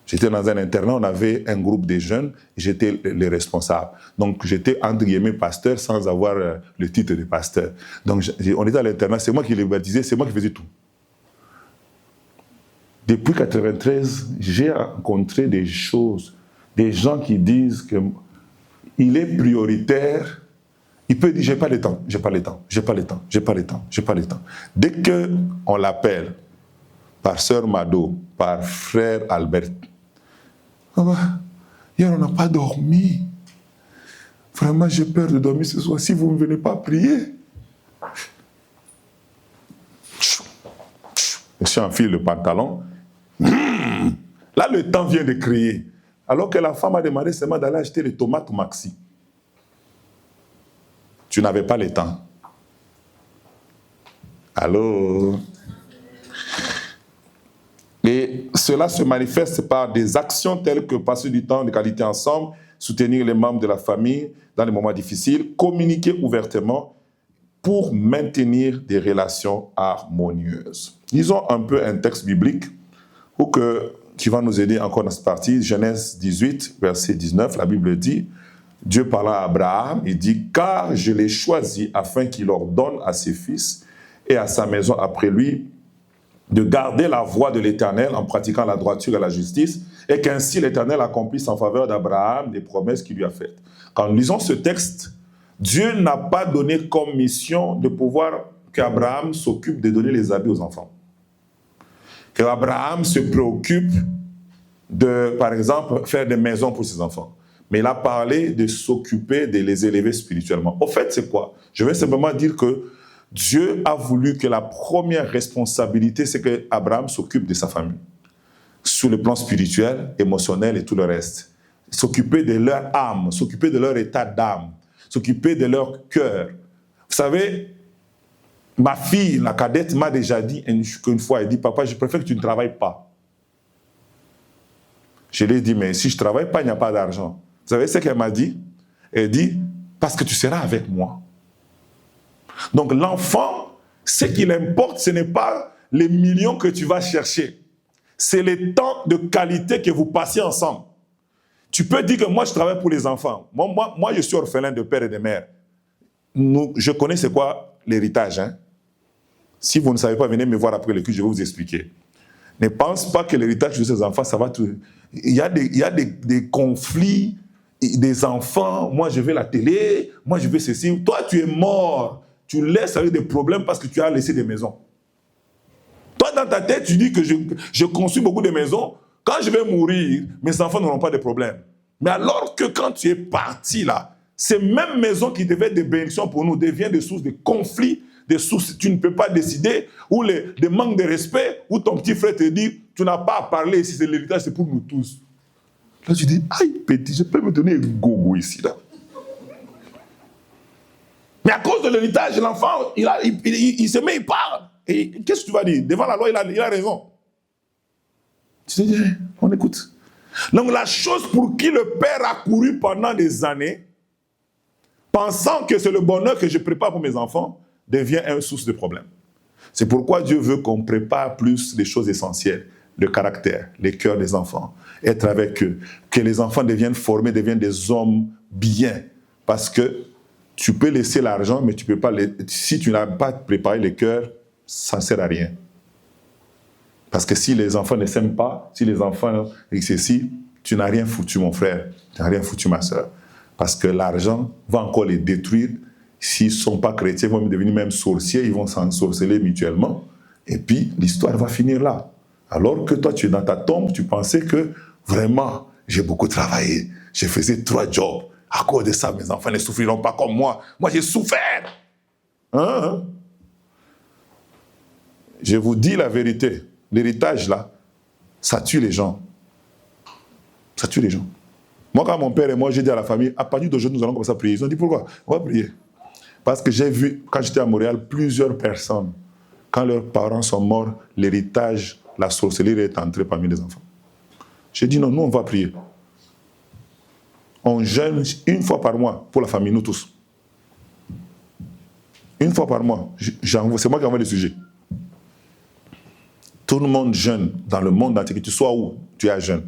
J'étais dans un internat, on avait un groupe de jeunes, j'étais le responsable. Donc, j'étais, entre guillemets, pasteur sans avoir le titre de pasteur. Donc, on était à l'internat, c'est moi qui les baptisais, c'est moi qui faisais tout. Depuis 1993, j'ai rencontré des choses, des gens qui disent qu'il est prioritaire. Il peut dire, j'ai pas le temps, j'ai pas le temps, j'ai pas le temps, j'ai pas le temps, j'ai pas le temps. Dès qu'on l'appelle par sœur Mado, par frère Albert, hier on n'a pas dormi. Vraiment, j'ai peur de dormir ce soir. Si vous ne venez pas prier. Je enfile le pantalon. Là, le temps vient de crier. Alors que la femme a demandé seulement d'aller acheter les tomates Maxi. Tu n'avais pas le temps. Allô? Et cela se manifeste par des actions telles que passer du temps de qualité ensemble, soutenir les membres de la famille dans les moments difficiles, communiquer ouvertement pour maintenir des relations harmonieuses. Lisons un peu un texte biblique qui va nous aider encore dans cette partie. Genèse 18, verset 19, la Bible dit, Dieu parla à Abraham, il dit, « Car je l'ai choisi afin qu'il ordonne à ses fils et à sa maison après lui de garder la voie de l'Éternel en pratiquant la droiture et la justice, et qu'ainsi l'Éternel accomplisse en faveur d'Abraham les promesses qu'il lui a faites. » Quand nous lisons ce texte, Dieu n'a pas donné comme mission de pouvoir qu'Abraham s'occupe de donner les habits aux enfants. Qu'Abraham se préoccupe de, par exemple, faire des maisons pour ses enfants. Mais il a parlé de s'occuper de les élever spirituellement. Au fait, c'est quoi? Je vais simplement dire que Dieu a voulu que la première responsabilité, c'est qu'Abraham s'occupe de sa famille. Sur le plan spirituel, émotionnel et tout le reste. S'occuper de leur âme, s'occuper de leur état d'âme, s'occuper de leur cœur. Vous savez, ma fille, la cadette, m'a déjà dit une fois, elle dit, papa, je préfère que tu ne travailles pas. Je lui ai dit, mais si je ne travaille pas, il n'y a pas d'argent. Vous savez ce qu'elle m'a dit? Elle dit, parce que tu seras avec moi. Donc l'enfant, ce qu'il importe, ce n'est pas les millions que tu vas chercher. C'est le temps de qualité que vous passez ensemble. Tu peux dire que moi, je travaille pour les enfants. Moi je suis orphelin de père et de mère. Je connais c'est quoi l'héritage. Hein? Si vous ne savez pas, venez me voir après le culte, je vais vous expliquer. Ne pense pas que l'héritage de ces enfants, ça va tout... Il y a des conflits, des enfants, moi je veux la télé, moi je veux ceci. Toi, tu es mort. Tu laisses avec des problèmes parce que tu as laissé des maisons. Toi, dans ta tête, tu dis que je construis beaucoup de maisons. Quand je vais mourir, mes enfants n'auront pas de problème. Mais alors que quand tu es parti là, ces mêmes maisons qui devaient être des bénédictions pour nous deviennent des sources de conflits, des sources tu ne peux pas décider, ou des manques de respect, où ton petit frère te dit, tu n'as pas à parler, si c'est l'héritage, c'est pour nous tous. Là, tu dis, aïe, petit, je peux me donner un gogo ici, là. Mais à cause de l'héritage, l'enfant, il se met, il parle. Et qu'est-ce que tu vas dire? Devant la loi, il a raison. Tu te dis, on écoute. Donc la chose pour qui le père a couru pendant des années, pensant que c'est le bonheur que je prépare pour mes enfants, devient une source de problème. C'est pourquoi Dieu veut qu'on prépare plus les choses essentielles, le caractère, les cœurs des enfants, être avec eux, que les enfants deviennent formés, deviennent des hommes bien. Parce que tu peux laisser l'argent, mais tu peux pas si tu n'as pas préparé les cœurs, ça ne sert à rien. Parce que si les enfants ne s'aiment pas, si les enfants ceci, tu n'as rien foutu, mon frère, tu n'as rien foutu, ma soeur. Parce que l'argent va encore les détruire. S'ils ne sont pas chrétiens, ils vont devenir même sorciers, ils vont s'ensorceler mutuellement. Et puis, l'histoire va finir là. Alors que toi, tu es dans ta tombe, tu pensais que vraiment, j'ai beaucoup travaillé, je faisais 3 jobs. À cause de ça, mes enfants ne souffriront pas comme moi. Moi, j'ai souffert. Hein? Je vous dis la vérité. L'héritage, là, ça tue les gens. Ça tue les gens. Moi, quand mon père et moi, j'ai dit à la famille, à partir d'aujourd'hui, nous allons commencer à prier. Ils ont dit, pourquoi? On va prier. Parce que j'ai vu, quand j'étais à Montréal, plusieurs personnes, quand leurs parents sont morts, l'héritage, la sorcellerie est entrée parmi les enfants. J'ai dit, non, nous, on va prier. On jeûne une fois par mois pour la famille, nous tous. Une fois par mois. C'est moi qui envoie le sujet. Tout le monde jeûne dans le monde entier, que tu sois où, tu es à jeûne.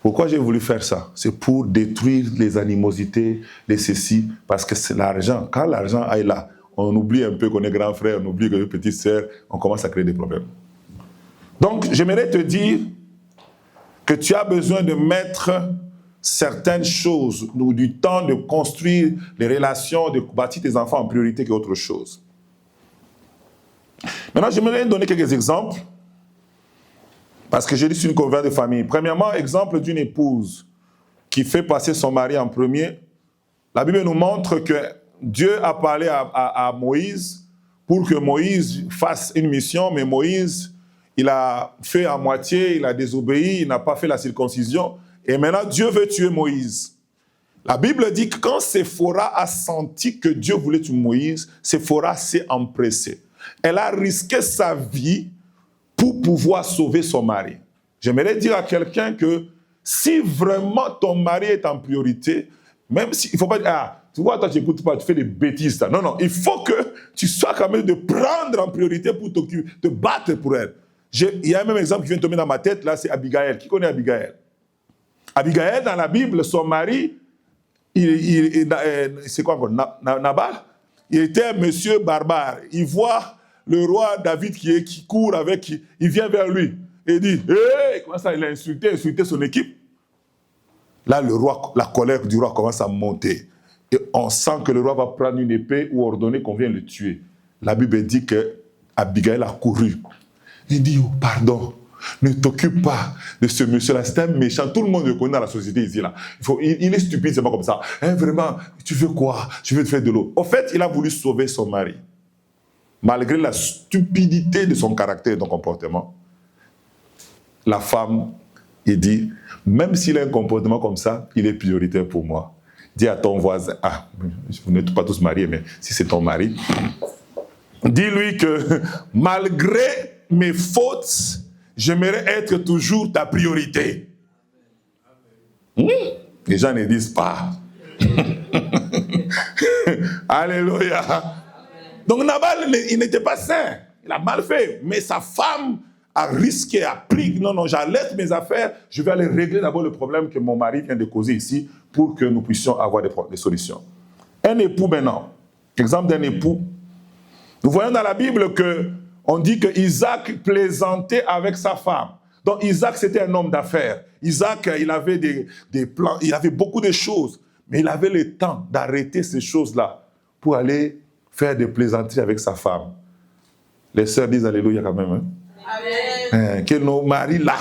Pourquoi j'ai voulu faire ça? C'est pour détruire les animosités, les ceci, parce que c'est l'argent. Quand l'argent est là, on oublie un peu qu'on est grand frère, on oublie qu'on est petite sœur, on commence à créer des problèmes. Donc, j'aimerais te dire que tu as besoin de mettre certaines choses, ou du temps de construire les relations, de bâtir tes enfants en priorité qu'autre chose. Maintenant, j'aimerais donner quelques exemples, parce que j'ai dit c'est une conversion de famille. Premièrement, exemple d'une épouse qui fait passer son mari en premier. La Bible nous montre que Dieu a parlé à Moïse pour que Moïse fasse une mission, mais Moïse, il a fait à moitié, il a désobéi, il n'a pas fait la circoncision. Et maintenant, Dieu veut tuer Moïse. La Bible dit que quand Séphora a senti que Dieu voulait tuer Moïse, Séphora s'est empressée. Elle a risqué sa vie pour pouvoir sauver son mari. J'aimerais dire à quelqu'un que si vraiment ton mari est en priorité, même si, il ne faut pas dire, ah, tu vois, toi tu n'écoutes pas, tu fais des bêtises. Ça. Non, non, il faut que tu sois quand même de prendre en priorité pour te battre pour elle. Il y a un même exemple qui vient de tomber dans ma tête, là, c'est Abigail. Qui connaît Abigail? Abigail, dans la Bible, son mari, c'est quoi encore? Nabal? Il était un monsieur barbare. Il voit le roi David qui court avec, il vient vers lui et dit, hey, comment ça, il a insulté son équipe. Là, le roi, la colère du roi commence à monter. Et on sent que le roi va prendre une épée ou ordonner qu'on vienne le tuer. La Bible dit que Abigail a couru. Il dit, oh, pardon, ne t'occupe pas de ce monsieur-là, c'est un méchant. Tout le monde le connaît dans la société ici. Là. Il est stupide, c'est pas comme ça. Hein, vraiment, tu veux quoi? Tu veux te faire de l'eau. Au fait, il a voulu sauver son mari. Malgré la stupidité de son caractère et de son comportement, la femme, il dit, même s'il a un comportement comme ça, il est prioritaire pour moi. Dis à ton voisin, ah, vous n'êtes pas tous mariés, mais si c'est ton mari, dis-lui que malgré mes fautes, j'aimerais être toujours ta priorité. Les gens ne disent pas. Alléluia. Donc Nabal, il n'était pas saint. Il a mal fait. Mais sa femme a risqué, a pris, non, j'allège mes affaires, je vais aller régler d'abord le problème que mon mari vient de causer ici pour que nous puissions avoir des solutions. Un époux maintenant, exemple d'un époux, nous voyons dans la Bible qu'on dit que Isaac plaisantait avec sa femme. Donc Isaac, c'était un homme d'affaires. Isaac, il avait des plans, il avait beaucoup de choses, mais il avait le temps d'arrêter ces choses-là pour aller faire des plaisanteries avec sa femme. Les sœurs disent Alléluia quand même. Hein? Amen. Que nos maris là,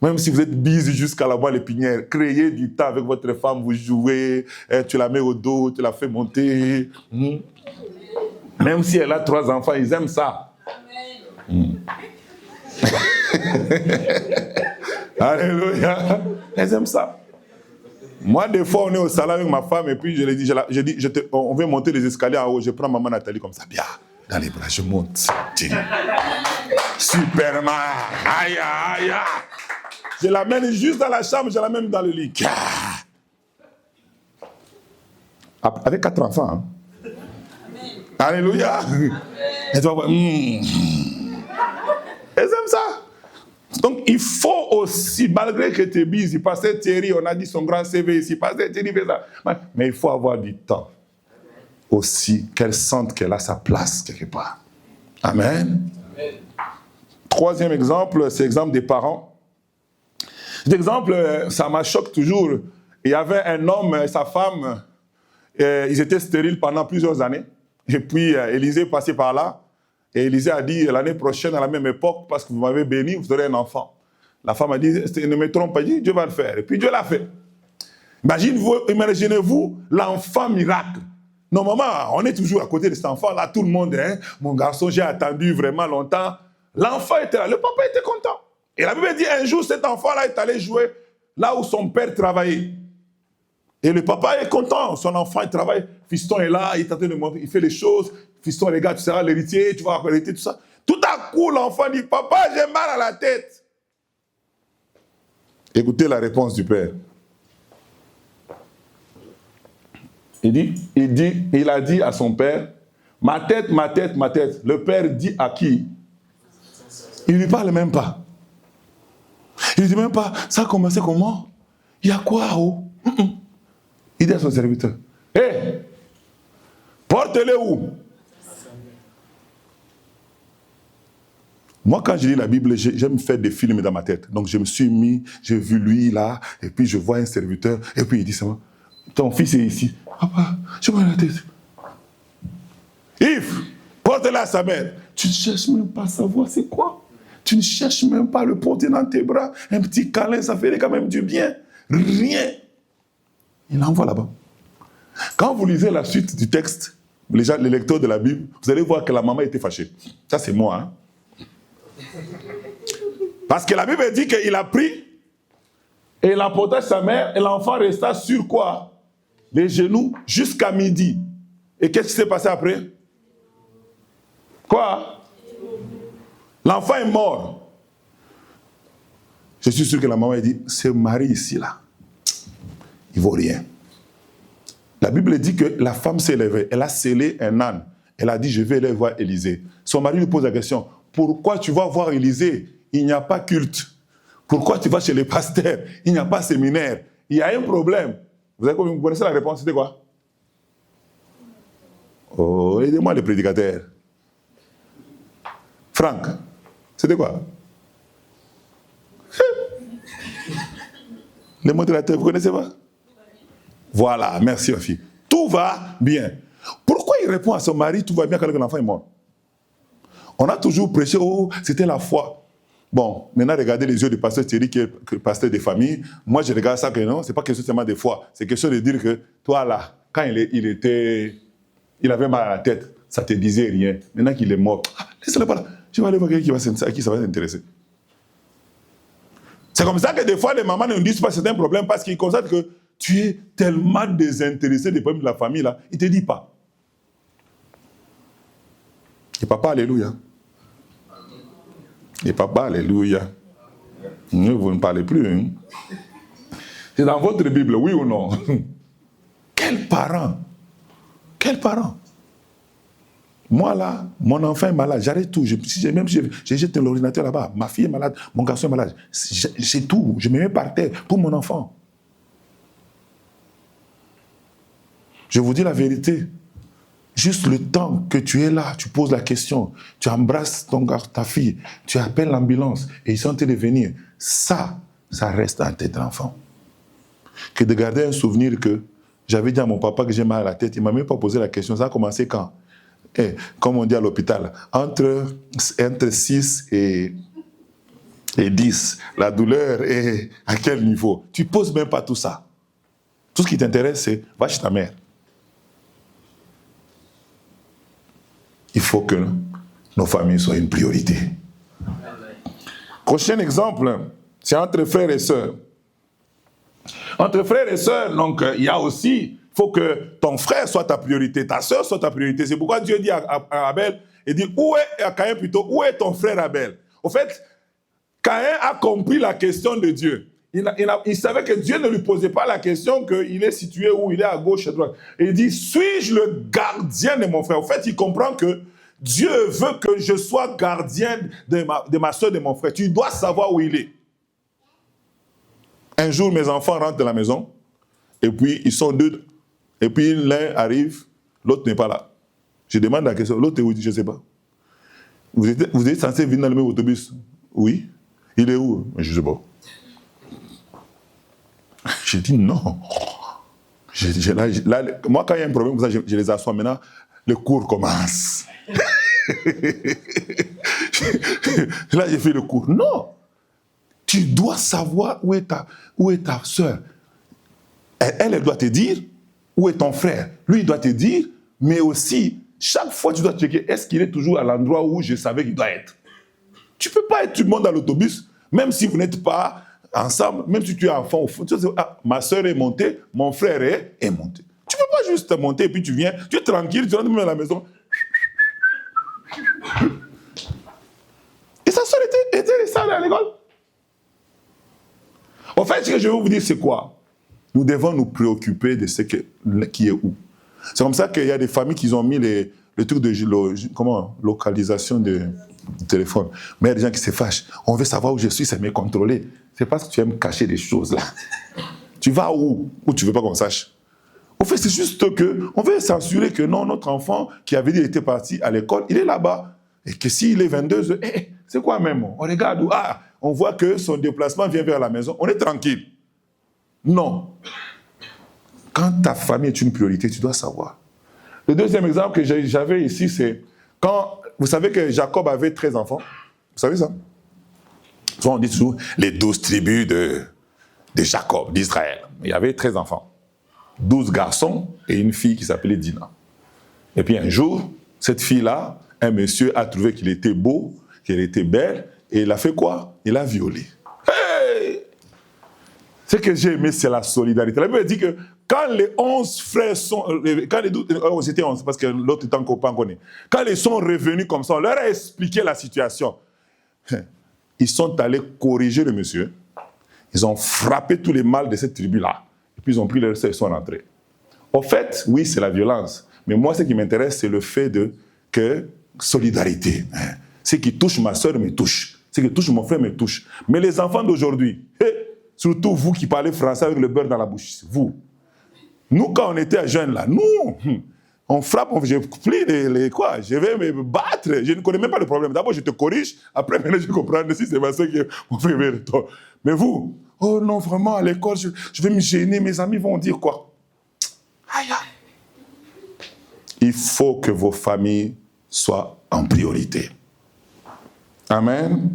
même si vous êtes busy jusqu'à la moelle épinière, créez du temps avec votre femme, vous jouez, tu la mets au dos, tu la fais monter. Même si elle a 3 enfants, ils aiment ça. Alléluia. Ils aiment ça. Moi, des fois, on est au salon avec ma femme et puis je lui dis, on veut monter les escaliers en haut. Je prends maman Nathalie comme ça, bien, dans les bras, je monte. Superman. Aïe, aïe, aïe. Je l'amène juste dans la chambre, je l'amène dans le lit. Avec 4 enfants. Hein. Alléluia. Et tu vas voir, elles aiment ça. Donc, il faut aussi, malgré que tu es busy, Pasteur Thierry, on a dit son grand CV ici, Pasteur Thierry fait ça. Mais il faut avoir du temps aussi, qu'elle sente qu'elle a sa place quelque part. Amen. Amen. Troisième exemple, c'est l'exemple des parents. Cet exemple, ça m'a choqué toujours. Il y avait un homme et sa femme, ils étaient stériles pendant plusieurs années. Et puis, Élisée est passé par là. Et Élisée a dit, l'année prochaine, à la même époque, parce que vous m'avez béni, vous aurez un enfant. La femme a dit, ne me trompe pas, Dieu va le faire. Et puis Dieu l'a fait. Imaginez-vous l'enfant miracle. Normalement, on est toujours à côté de cet enfant-là, tout le monde, hein, mon garçon, j'ai attendu vraiment longtemps. L'enfant était là, le papa était content. Et la Bible dit, un jour, cet enfant-là est allé jouer là où son père travaillait. Et le papa est content, son enfant il travaille, fiston est là, il est en train de montrer, il fait les choses, fiston les gars, tu seras l'héritier, tu vas hériter tout ça. Tout à coup, l'enfant dit, papa, j'ai mal à la tête. Écoutez la réponse du père. Il a dit à son père, ma tête, ma tête, ma tête. Le père dit à qui? Il ne lui parle même pas. Il ne dit même pas, ça a commencé comment? Il y a quoi, oh? Il dit à son serviteur, hé, porte-le où? Moi, quand je lis la Bible, j'aime faire des films dans ma tête. Donc, je me suis mis, j'ai vu lui là, et puis je vois un serviteur, et puis il dit ça, ton fils est ici. Papa, je vois la tête. Yves, porte-le à sa mère. Tu ne cherches même pas à savoir c'est quoi. Tu ne cherches même pas à le porter dans tes bras. Un petit câlin, ça fait quand même du bien. Rien. Il l'envoie là-bas. Quand vous lisez la suite du texte, les lecteurs de la Bible, vous allez voir que la maman était fâchée. Ça, c'est moi, hein. Parce que la Bible dit qu'il a pris et il emporta sa mère et l'enfant resta sur quoi? Les genoux jusqu'à midi. Et qu'est-ce qui s'est passé après? Quoi? L'enfant est mort. Je suis sûr que la maman a dit, ce mari ici là, il ne vaut rien. La Bible dit que la femme s'est levée, elle a scellé un âne. Elle a dit, je vais aller voir Élisée. Son mari lui pose la question, pourquoi tu vas voir Élisée? Il n'y a pas culte. Pourquoi tu vas chez les pasteurs? Il n'y a pas séminaire. Il y a un problème. Vous connaissez la réponse, c'était quoi? Oh, aidez-moi les prédicateurs. Franck, c'était quoi? Les modérateurs, vous ne connaissez pas? Voilà, merci ma fille. Tout va bien. Pourquoi il répond à son mari, tout va bien quand l'enfant est mort? On a toujours prêché, oh, c'était la foi. Bon, maintenant, regardez les yeux du pasteur Thierry, qui est le pasteur des familles. Moi, je regarde ça que non, c'est pas quelque chose seulement de foi. C'est quelque chose de dire que, toi là, quand il avait mal à la tête, ça te disait rien. Maintenant qu'il est mort, laisse-le pas là. Je vais aller voir quelqu'un à qui ça va s'intéresser. C'est comme ça que des fois, les mamans ne nous disent pas certains problèmes parce qu'ils constatent que tu es tellement désintéressé des problèmes de la famille là, ils ne te disent pas. Et papa, alléluia. Et papa, alléluia. Vous ne parlez plus. Hein? C'est dans votre Bible, oui ou non? Quel parent? Quel parent? Moi là, mon enfant est malade, j'arrête tout. Même si j'ai jeté l'ordinateur là-bas, ma fille est malade, mon garçon est malade. J'ai tout, je me mets par terre pour mon enfant. Je vous dis la vérité. Juste le temps que tu es là, tu poses la question, tu embrasses ta fille, tu appelles l'ambulance et ils sont en train de venir. Ça reste en tête de l'enfant. Que de garder un souvenir que j'avais dit à mon papa que j'ai mal à la tête, il ne m'a même pas posé la question. Ça a commencé quand? Comme on dit à l'hôpital, entre 6 et 10, la douleur est à quel niveau? Tu ne poses même pas tout ça. Tout ce qui t'intéresse, c'est va chez ta mère. Il faut que nos familles soient une priorité. Prochain exemple, c'est entre frères et sœurs. Entre frères et sœurs, donc, il y a aussi, il faut que ton frère soit ta priorité, ta sœur soit ta priorité. C'est pourquoi Dieu dit à Abel, il dit, à Caïn plutôt, où est ton frère Abel? Au fait, Caïn a compris la question de Dieu. Il savait que Dieu ne lui posait pas la question qu'il est situé où, il est à gauche, à droite. Et il dit, suis-je le gardien de mon frère? En fait, il comprend que Dieu veut que je sois gardien de ma soeur, de mon frère. Tu dois savoir où il est. Un jour, mes enfants rentrent de la maison, et puis ils sont deux. Et puis l'un arrive, l'autre n'est pas là. Je demande la question, l'autre est où? Je ne sais pas. Vous êtes censé venir dans le même autobus? Oui. Il est où? Je ne sais pas. J'ai dit non. Moi, quand il y a un problème, je les assois. Maintenant, le cours commence. Là, j'ai fait le cours. Non. Tu dois savoir où est ta soeur. Elle doit te dire où est ton frère. Lui, il doit te dire, mais aussi, chaque fois, tu dois checker, est-ce qu'il est toujours à l'endroit où je savais qu'il doit être? Tu ne peux pas être tout le monde dans l'autobus, même si vous n'êtes pas ensemble, même si tu es enfant au fond. Tu dis, ma soeur est montée, mon frère est monté. Tu ne peux pas juste monter et puis tu viens, tu es tranquille, tu rentres même à la maison. Et sa soeur était restée à l'école. En fait, ce que je veux vous dire, c'est quoi? Nous devons nous préoccuper de ce qui est où. C'est comme ça qu'il y a des familles qui ont mis le truc de localisation du téléphone. Mais il y a des gens qui se fâchent. On veut savoir où je suis, c'est me contrôler. C'est parce que tu aimes cacher des choses là. Tu vas où tu ne veux pas qu'on sache. En fait, c'est juste qu'on veut s'assurer que non, notre enfant qui avait dit qu'il était parti à l'école, il est là-bas. Et que s'il est 22h, c'est quoi même? On regarde, on voit que son déplacement vient vers la maison, on est tranquille. Non. Quand ta famille est une priorité, tu dois savoir. Le deuxième exemple que j'avais ici, c'est quand, vous savez que Jacob avait 13 enfants. Vous savez ça? Souvent on dit toujours les 12 tribus de Jacob, d'Israël. Il y avait 13 enfants. 12 garçons et une fille qui s'appelait Dina. Et puis un jour, cette fille-là, un monsieur a trouvé qu'il était beau, qu'elle était belle, et il a fait quoi? Il a violé. Hey! Ce que j'ai aimé, c'est la solidarité. La Bible dit que quand les 11 frères sont... Quand les 12, c'était 11, parce que l'autre temps qu'on connaît. Quand ils sont revenus comme ça, on leur a expliqué la situation. Ils sont allés corriger le monsieur. Ils ont frappé tous les mâles de cette tribu-là. Et puis ils ont pris leur sœur et sont rentrés. Au fait, oui, c'est la violence. Mais moi, ce qui m'intéresse, c'est le fait que solidarité. Ce qui touche ma sœur me touche. Ce qui touche mon frère me touche. Mais les enfants d'aujourd'hui, surtout vous qui parlez français avec le beurre dans la bouche, vous. Nous, quand on était jeunes là, nous, on frappe, je plie quoi, je vais me battre. Je ne connais même pas le problème. D'abord, je te corrige. Après, maintenant, je comprends si c'est ma soeur qui m'a fait le tort. Mais vous, oh non, vraiment, à l'école, je vais me gêner. Mes amis vont dire quoi? Aïe. Il faut que vos familles soient en priorité. Amen.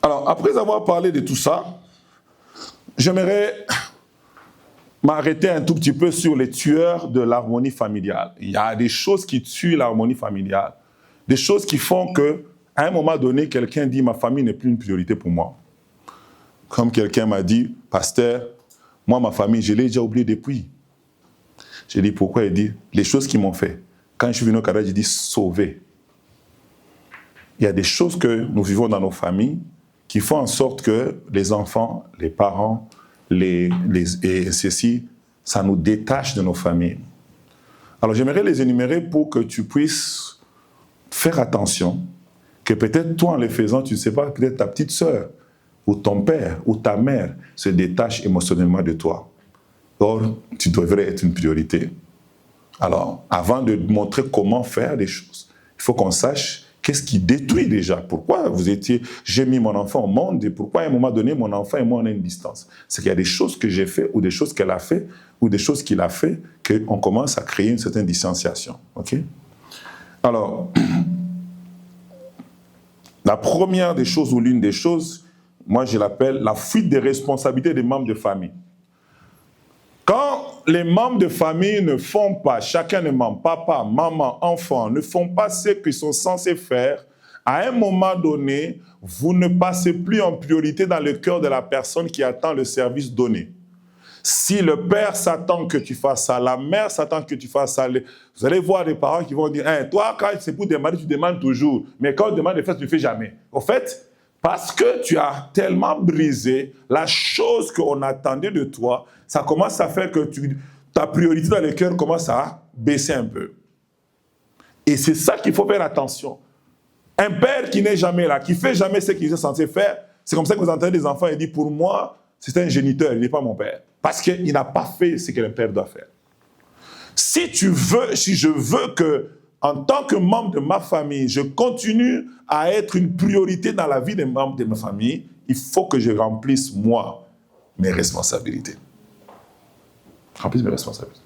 Alors, après avoir parlé de tout ça, j'aimerais m'arrêter un tout petit peu sur les tueurs de l'harmonie familiale. Il y a des choses qui tuent l'harmonie familiale. Des choses qui font qu'à un moment donné, quelqu'un dit « ma famille n'est plus une priorité pour moi ». Comme quelqu'un m'a dit « pasteur, moi, ma famille, je l'ai déjà oublié depuis ». J'ai dit « pourquoi ?» Il dit « les choses qu'ils m'ont fait ». Quand je suis venu au Canada, j'ai dit « sauver ». Il y a des choses que nous vivons dans nos familles qui font en sorte que les enfants, les parents, et ceci, ça nous détache de nos familles. Alors j'aimerais les énumérer pour que tu puisses faire attention, que peut-être toi en les faisant, tu ne sais pas, peut-être ta petite sœur, ou ton père, ou ta mère se détache émotionnellement de toi. Or, tu devrais être une priorité. Alors, avant de montrer comment faire les choses, il faut qu'on sache qu'est-ce qui détruit déjà. Pourquoi j'ai mis mon enfant au monde et pourquoi à un moment donné, mon enfant et moi, on a une distance. C'est qu'il y a des choses que j'ai fait ou des choses qu'elle a fait ou des choses qu'il a fait qu'on commence à créer une certaine distanciation. OK? Alors, la première des choses ou l'une des choses, moi je l'appelle la fuite des responsabilités des membres de famille. Quand les membres de famille ne font pas, chacun des membres, papa, maman, enfant, ne font pas ce qu'ils sont censés faire, à un moment donné, vous ne passez plus en priorité dans le cœur de la personne qui attend le service donné. Si le père s'attend que tu fasses ça, la mère s'attend que tu fasses ça, vous allez voir des parents qui vont dire « toi, quand c'est pour demander, tu demandes toujours. Mais quand on demande de faire, tu ne fais jamais. » Au fait, parce que tu as tellement brisé la chose qu'on attendait de toi, ça commence à faire que ta priorité dans le cœur commence à baisser un peu. Et c'est ça qu'il faut faire attention. Un père qui n'est jamais là, qui ne fait jamais ce qu'il est censé faire, c'est comme ça que vous entendez des enfants, ils disent « pour moi, c'est un géniteur, il n'est pas mon père. » Parce qu'il n'a pas fait ce que le père doit faire. Si je veux que, en tant que membre de ma famille, je continue à être une priorité dans la vie des membres de ma famille, il faut que je remplisse, moi, mes responsabilités. Remplisse mes responsabilités.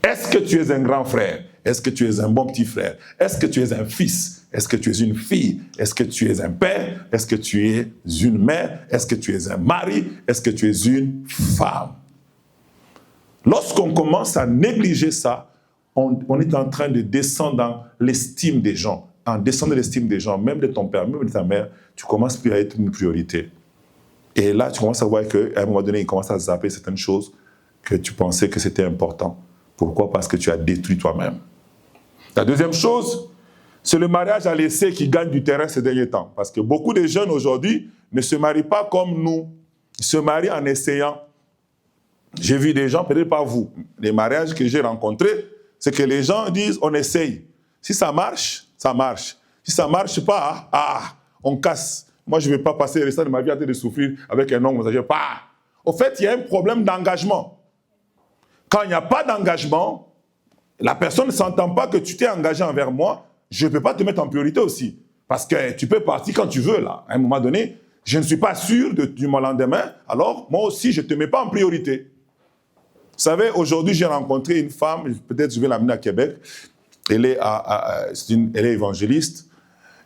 Est-ce que tu es un grand frère? Est-ce que tu es un bon petit frère? Est-ce que tu es un fils? Est-ce que tu es une fille? Est-ce que tu es un père? Est-ce que tu es une mère? Est-ce que tu es un mari? Est-ce que tu es une femme? Lorsqu'on commence à négliger ça, on est en train de descendre dans l'estime des gens. En descendant l'estime des gens, même de ton père, même de ta mère, tu commences plus à être une priorité. Et là, tu commences à voir qu'à un moment donné, il commence à zapper certaines choses que tu pensais que c'était important. Pourquoi? Parce que tu as détruit toi-même. La deuxième chose, c'est le mariage à l'essai qui gagne du terrain ces derniers temps. Parce que beaucoup de jeunes aujourd'hui ne se marient pas comme nous. Ils se marient en essayant. J'ai vu des gens, peut-être pas vous, les mariages que j'ai rencontrés, c'est que les gens disent, on essaye. Si ça marche, ça marche. Si ça ne marche pas, on casse. Moi, je ne vais pas passer le restant de ma vie à train de souffrir avec un homme. Au fait, il y a un problème d'engagement. Quand il n'y a pas d'engagement, la personne ne s'entend pas que tu t'es engagé envers moi, je ne peux pas te mettre en priorité aussi. Parce que tu peux partir quand tu veux, là. À un moment donné, je ne suis pas sûr du lendemain, alors moi aussi, je ne te mets pas en priorité. Vous savez, aujourd'hui, j'ai rencontré une femme, peut-être je vais l'amener à Québec, elle est évangéliste,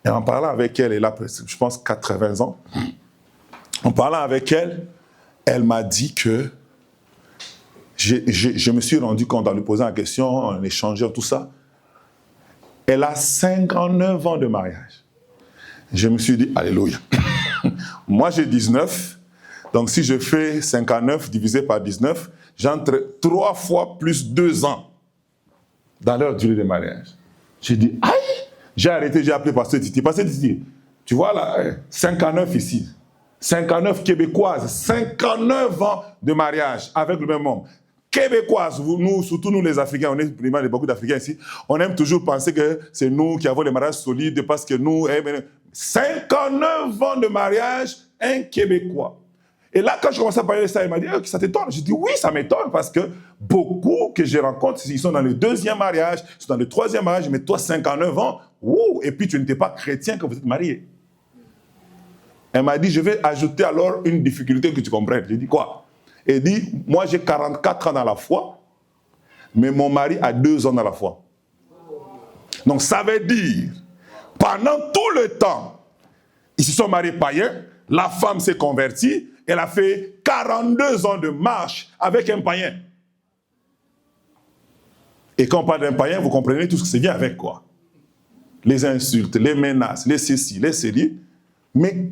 et en parlant avec elle, elle a, je pense, 80 ans, en parlant avec elle, elle m'a dit que je me suis rendu compte en lui posant la question, en échangeant tout ça, elle a 59 ans de mariage. Je me suis dit, alléluia. Moi, j'ai 19, donc si je fais 59 divisé par 19, j'entre 3 fois plus 2 ans dans leur durée de mariage. J'ai dit, aïe! J'ai arrêté, j'ai appelé Pasteur Titi. Pasteur Titi, tu vois là, 59 ici, 59 québécoises, 59 ans de mariage avec le même homme. Québécoises, nous, surtout nous les Africains, on est vraiment beaucoup d'Africains ici, on aime toujours penser que c'est nous qui avons les mariages solides parce que nous, 59 ans de mariage, un Québécois. Et là, quand je commençais à parler de ça, il m'a dit, ça t'étonne? J'ai dit, oui, ça m'étonne parce que beaucoup que je rencontre, ils sont dans le 2e mariage, ils sont dans le 3e mariage, mais toi, 59 ans, et puis tu n'étais pas chrétien quand vous êtes marié. Elle m'a dit, je vais ajouter alors une difficulté que tu comprennes. J'ai dit, quoi? Elle dit, moi j'ai 44 ans dans la foi, mais mon mari a 2 ans dans la foi. Donc ça veut dire, pendant tout le temps, ils se sont mariés païens, la femme s'est convertie, elle a fait 42 ans de marche avec un païen. Et quand on parle d'un païen, vous comprenez tout ce que c'est bien avec quoi. Les insultes, les menaces, les ceci, les cédis. Mais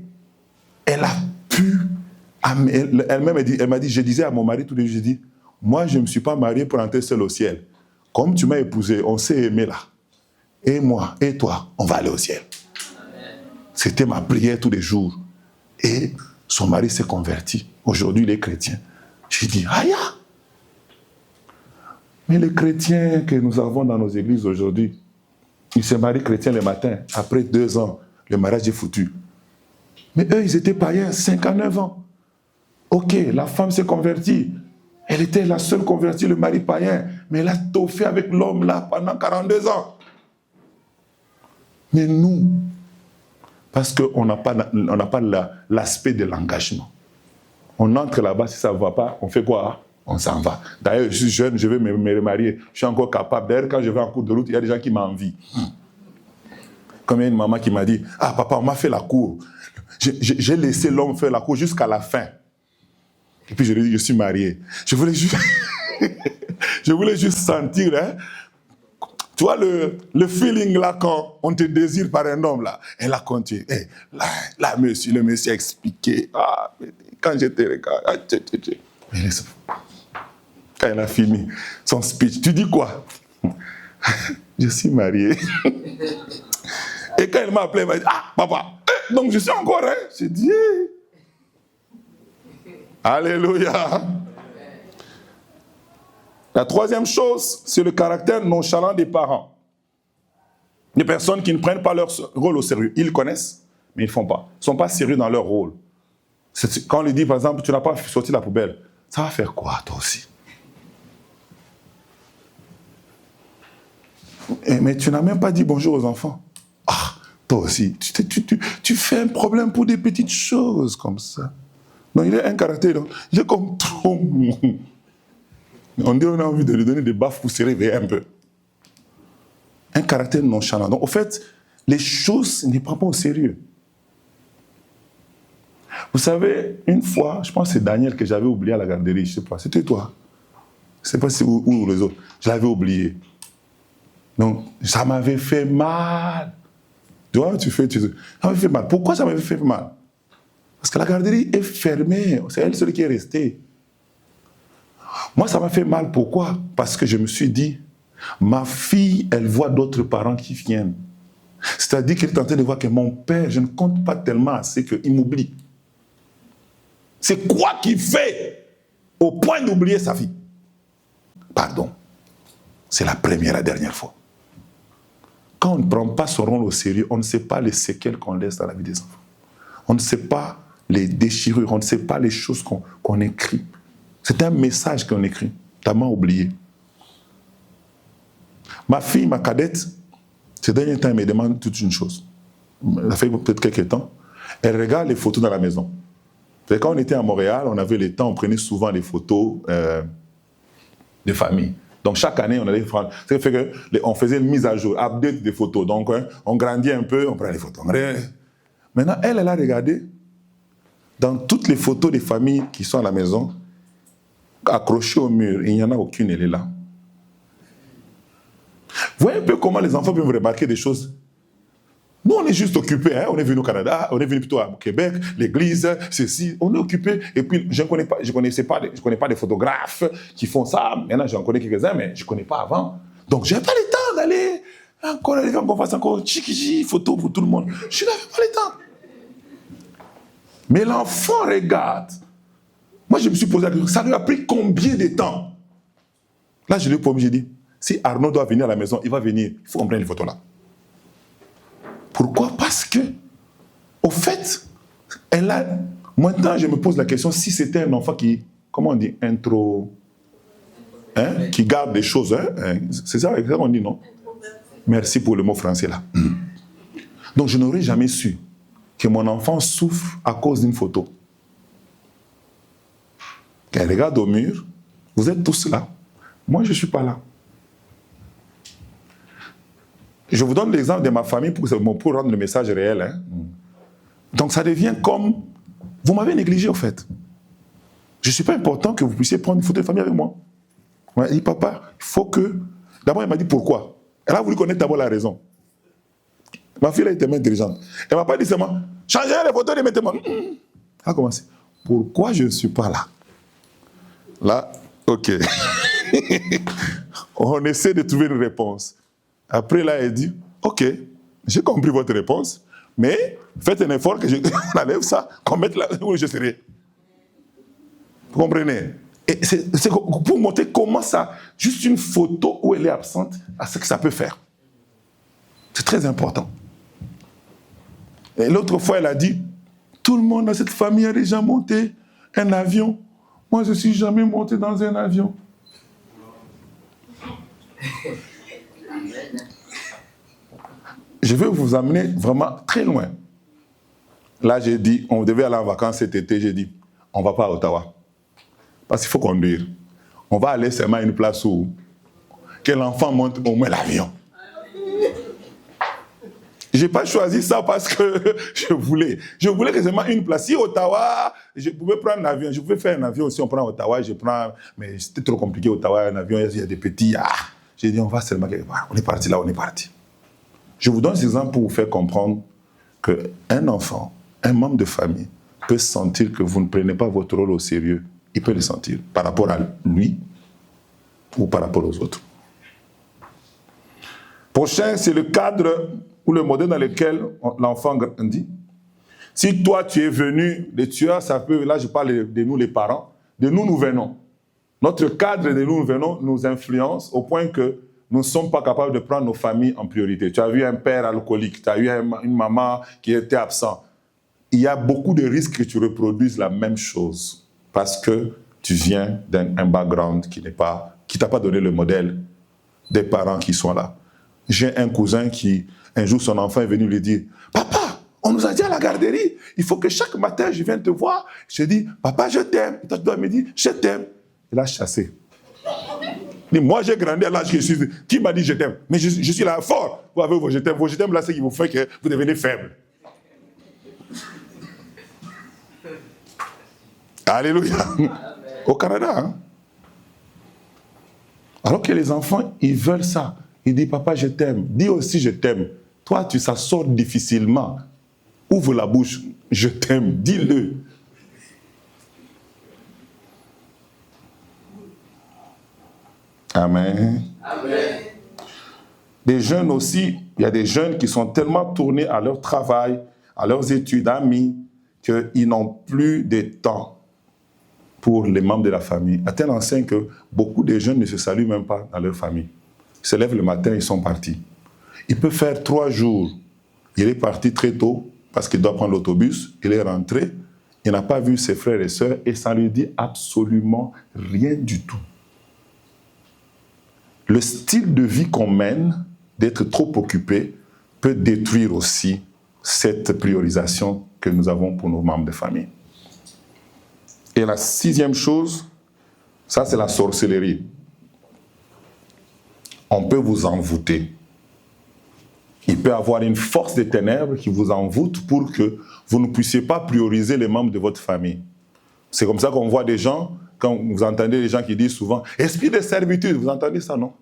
elle a pu, elle-même elle m'a dit, je disais à mon mari tous les jours, je dis, moi je ne me suis pas marié pour entrer seul au ciel. Comme tu m'as épousé, on s'est aimé là. Et moi, et toi, on va aller au ciel. C'était ma prière tous les jours. Et son mari s'est converti. Aujourd'hui, il est chrétien. J'ai dit, aïe! Mais les chrétiens que nous avons dans nos églises aujourd'hui, ils se marient chrétiens le matin. Après 2 ans, le mariage est foutu. Mais eux, ils étaient païens, 59 ans. Ok, la femme s'est convertie. Elle était la seule convertie, le mari païen. Mais elle a tout fait avec l'homme là pendant 42 ans. Mais nous, parce qu'on n'a pas l'aspect de l'engagement. On entre là-bas, si ça ne va pas, on fait quoi? On s'en va. D'ailleurs, je suis jeune, je vais me remarier. Je suis encore capable. D'ailleurs, quand je vais en cours de route, il y a des gens qui m'envient. Comme il y a une maman qui m'a dit, ah papa, on m'a fait la cour. J'ai laissé l'homme faire la cour jusqu'à la fin. Et puis je lui ai dit, je suis marié. Je voulais juste sentir, hein, tu vois le feeling là quand on te désire par un homme là. Elle a continué. Hey, là, le monsieur a expliqué. Ah, quand j'étais regardé. Quand elle a fini son speech, tu dis quoi? Je suis marié. Et quand elle m'a appelé, elle m'a dit, ah, papa, donc je suis encore, hein? J'ai dit, alléluia. La 3e chose, c'est le caractère nonchalant des parents. Des personnes qui ne prennent pas leur rôle au sérieux. Ils connaissent, mais ils ne font pas. Ils ne sont pas sérieux dans leur rôle. Quand on lui dit, par exemple, tu n'as pas sorti la poubelle, ça va faire quoi, toi aussi? Mais tu n'as même pas dit bonjour aux enfants. Ah, toi aussi, tu fais un problème pour des petites choses comme ça. Donc, il a un caractère, il est comme trop... On dit qu'on a envie de lui donner des baffes pour se réveiller un peu. Un caractère nonchalant. Donc, au fait, les choses ne prennent pas au sérieux. Vous savez, une fois, je pense que c'est Daniel que j'avais oublié à la garderie, je ne sais pas, c'était toi. Je ne sais pas si ou les autres. Je l'avais oublié. Donc, ça m'avait fait mal. Tu vois, ça m'avait fait mal. Pourquoi ça m'avait fait mal? Parce que la garderie est fermée. C'est elle seule qui est restée. Moi, ça m'a fait mal. Pourquoi? Parce que je me suis dit, ma fille, elle voit d'autres parents qui viennent. C'est-à-dire qu'elle est en train de voir que mon père, je ne compte pas tellement assez qu'il m'oublie. C'est quoi qu'il fait? au point d'oublier sa vie. Pardon, c'est la première et la dernière fois. Quand on ne prend pas son rôle au sérieux, on ne sait pas les séquelles qu'on laisse dans la vie des enfants. On ne sait pas les déchirures, on ne sait pas les choses qu'on écrit. C'est un message qu'on écrit, tellement oublié. Ma fille, ma cadette, ces derniers temps, elle me demande toute une chose. Ça fait peut-être quelques temps. Elle regarde les photos dans la maison. Et quand on était à Montréal, on avait le temps, on prenait souvent les photos de famille. Donc chaque année, on allait prendre. Ça fait qu'on faisait une mise à jour, update des photos. Donc on grandit un peu, on prend les photos. Maintenant, elle a regardé dans toutes les photos des familles qui sont à la maison, accrochées au mur, il n'y en a aucune, elle est là. Vous voyez un peu comment les enfants peuvent remarquer des choses. Nous, on est juste occupés. Hein? On est venu au Canada, on est venu plutôt au Québec, l'église, ceci. On est occupés. Et puis, je ne connais pas des photographes qui font ça. Maintenant, j'en connais quelques-uns, mais je ne connais pas avant. Donc, je n'ai pas le temps d'aller encore aller qu'on fasse encore chikichi, photo pour tout le monde. Je n'avais pas le temps. Mais l'enfant regarde. Moi, je me suis posé la question, ça lui a pris combien de temps? Là, je lui ai promis, j'ai dit, si Arnaud doit venir à la maison, il va venir. Il faut qu'on prenne les photos là. Pourquoi? Parce que, au fait, elle a... Maintenant, je me pose la question, si c'était un enfant qui, comment on dit, qui garde des choses, c'est ça qu'on dit, non? Merci pour le mot français là. Donc, je n'aurais jamais su que mon enfant souffre à cause d'une photo. Quand elle regarde au mur, vous êtes tous là. Moi, je ne suis pas là. Je vous donne l'exemple de ma famille pour rendre le message réel. Hein. Donc, ça devient comme... Vous m'avez négligé, en fait. Je ne suis pas important que vous puissiez prendre une photo de famille avec moi. On m'a dit, papa, il faut que... D'abord, elle m'a dit, pourquoi? Elle a voulu connaître d'abord la raison. Ma fille, elle était intelligente. Elle ne m'a pas dit seulement, changez les photos et mettez-moi. Elle a commencé. Pourquoi je ne suis pas là? Là, ok. On essaie de trouver une réponse. Après, là, elle dit, ok, j'ai compris votre réponse, mais faites un effort que qu'on enlève ça, qu'on mette là où je serai. Vous comprenez? Et c'est pour montrer comment ça, juste une photo où elle est absente, à ce que ça peut faire. C'est très important. Et l'autre fois, elle a dit, tout le monde dans cette famille a déjà monté un avion. Moi, je ne suis jamais monté dans un avion. Je vais vous amener vraiment très loin. Là, j'ai dit, on devait aller en vacances cet été, j'ai dit, on ne va pas à Ottawa. Parce qu'il faut conduire. On va aller seulement à une place où que l'enfant monte au moins l'avion. Je n'ai pas choisi ça parce que je voulais. Je voulais que seulement une place. Si Ottawa, je pouvais prendre l'avion. Je pouvais faire un avion aussi. On prend Ottawa, je prends... Mais c'était trop compliqué, Ottawa, un avion, il y a des petits... J'ai dit, on va seulement quelque part. On est parti là, on est parti. Je vous donne ces exemples pour vous faire comprendre qu'un enfant, un membre de famille, peut sentir que vous ne prenez pas votre rôle au sérieux. Il peut le sentir par rapport à lui ou par rapport aux autres. Prochain, c'est le cadre ou le modèle dans lequel l'enfant grandit. Si toi, tu es venu, les tueurs, ça peut, là je parle de nous les parents, de nous venons. Notre cadre de nous venons nous influence au point que nous ne sommes pas capables de prendre nos familles en priorité. Tu as vu un père alcoolique, tu as eu une maman qui était absente. Il y a beaucoup de risques que tu reproduises la même chose parce que tu viens d'un background qui t'a pas donné le modèle des parents qui sont là. J'ai un cousin qui, un jour, son enfant est venu lui dire « Papa, on nous a dit à la garderie, il faut que chaque matin, je vienne te voir. » Je dis « Papa, je t'aime. » Et toi, tu dois me dire « Je t'aime. » Il a chassé. Mais moi, j'ai grandi à l'âge que je suis. Qui m'a dit je t'aime? Mais je suis là fort. Vous avez vos je t'aime. Vos je t'aime, là, c'est qui vous fait que vous devenez faible. Alléluia. Au Canada. Hein? Alors que les enfants, ils veulent ça. Ils disent, papa, je t'aime. Dis aussi, je t'aime. Toi, ça sort difficilement. Ouvre la bouche. Je t'aime. Dis-le. Amen. Amen. Des jeunes aussi, il y a des jeunes qui sont tellement tournés à leur travail, à leurs études, amis, qu'ils n'ont plus de temps. pour les membres de la famille, à tel enseigne que beaucoup de jeunes ne se saluent même pas dans leur famille. Ils se lèvent le matin, ils sont partis. Il peut faire 3 jours. Il est parti très tôt parce qu'il doit prendre l'autobus. Il est rentré. Il n'a pas vu ses frères et sœurs et ça ne lui dit absolument rien du tout. Le style de vie qu'on mène, d'être trop occupé, peut détruire aussi cette priorisation que nous avons pour nos membres de famille. Et la 6e chose, ça c'est la sorcellerie. On peut vous envoûter. Il peut y avoir une force des ténèbres qui vous envoûte pour que vous ne puissiez pas prioriser les membres de votre famille. C'est comme ça qu'on voit des gens, quand vous entendez des gens qui disent souvent « esprit de servitude », vous entendez ça, non?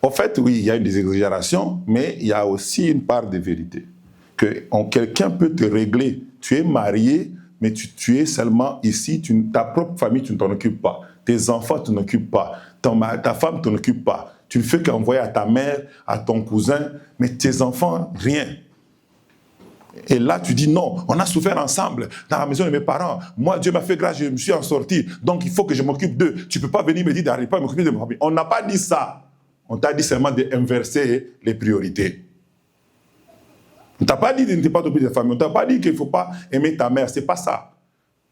En fait, oui, il y a une exagération, mais il y a aussi une part de vérité. Que quelqu'un peut te régler. Tu es marié, mais tu es seulement ici, ta propre famille, tu ne t'en occupes pas. Tes enfants, tu ne t'en occupes pas. Ta femme, tu ne t'en occupes pas. Tu ne fais qu'envoyer à ta mère, à ton cousin, mais tes enfants, rien. Et là, tu dis non, on a souffert ensemble dans la maison de mes parents. Moi, Dieu m'a fait grâce, je me suis en sorti. Donc, il faut que je m'occupe d'eux. Tu ne peux pas venir me dire d'arriver pas à m'occuper de ma famille. On n'a pas dit ça. On t'a dit seulement d'inverser les priorités. On ne t'a pas dit de ne pas t'occuper de ta famille. On ne t'a pas dit qu'il ne faut pas aimer ta mère. Ce n'est pas ça.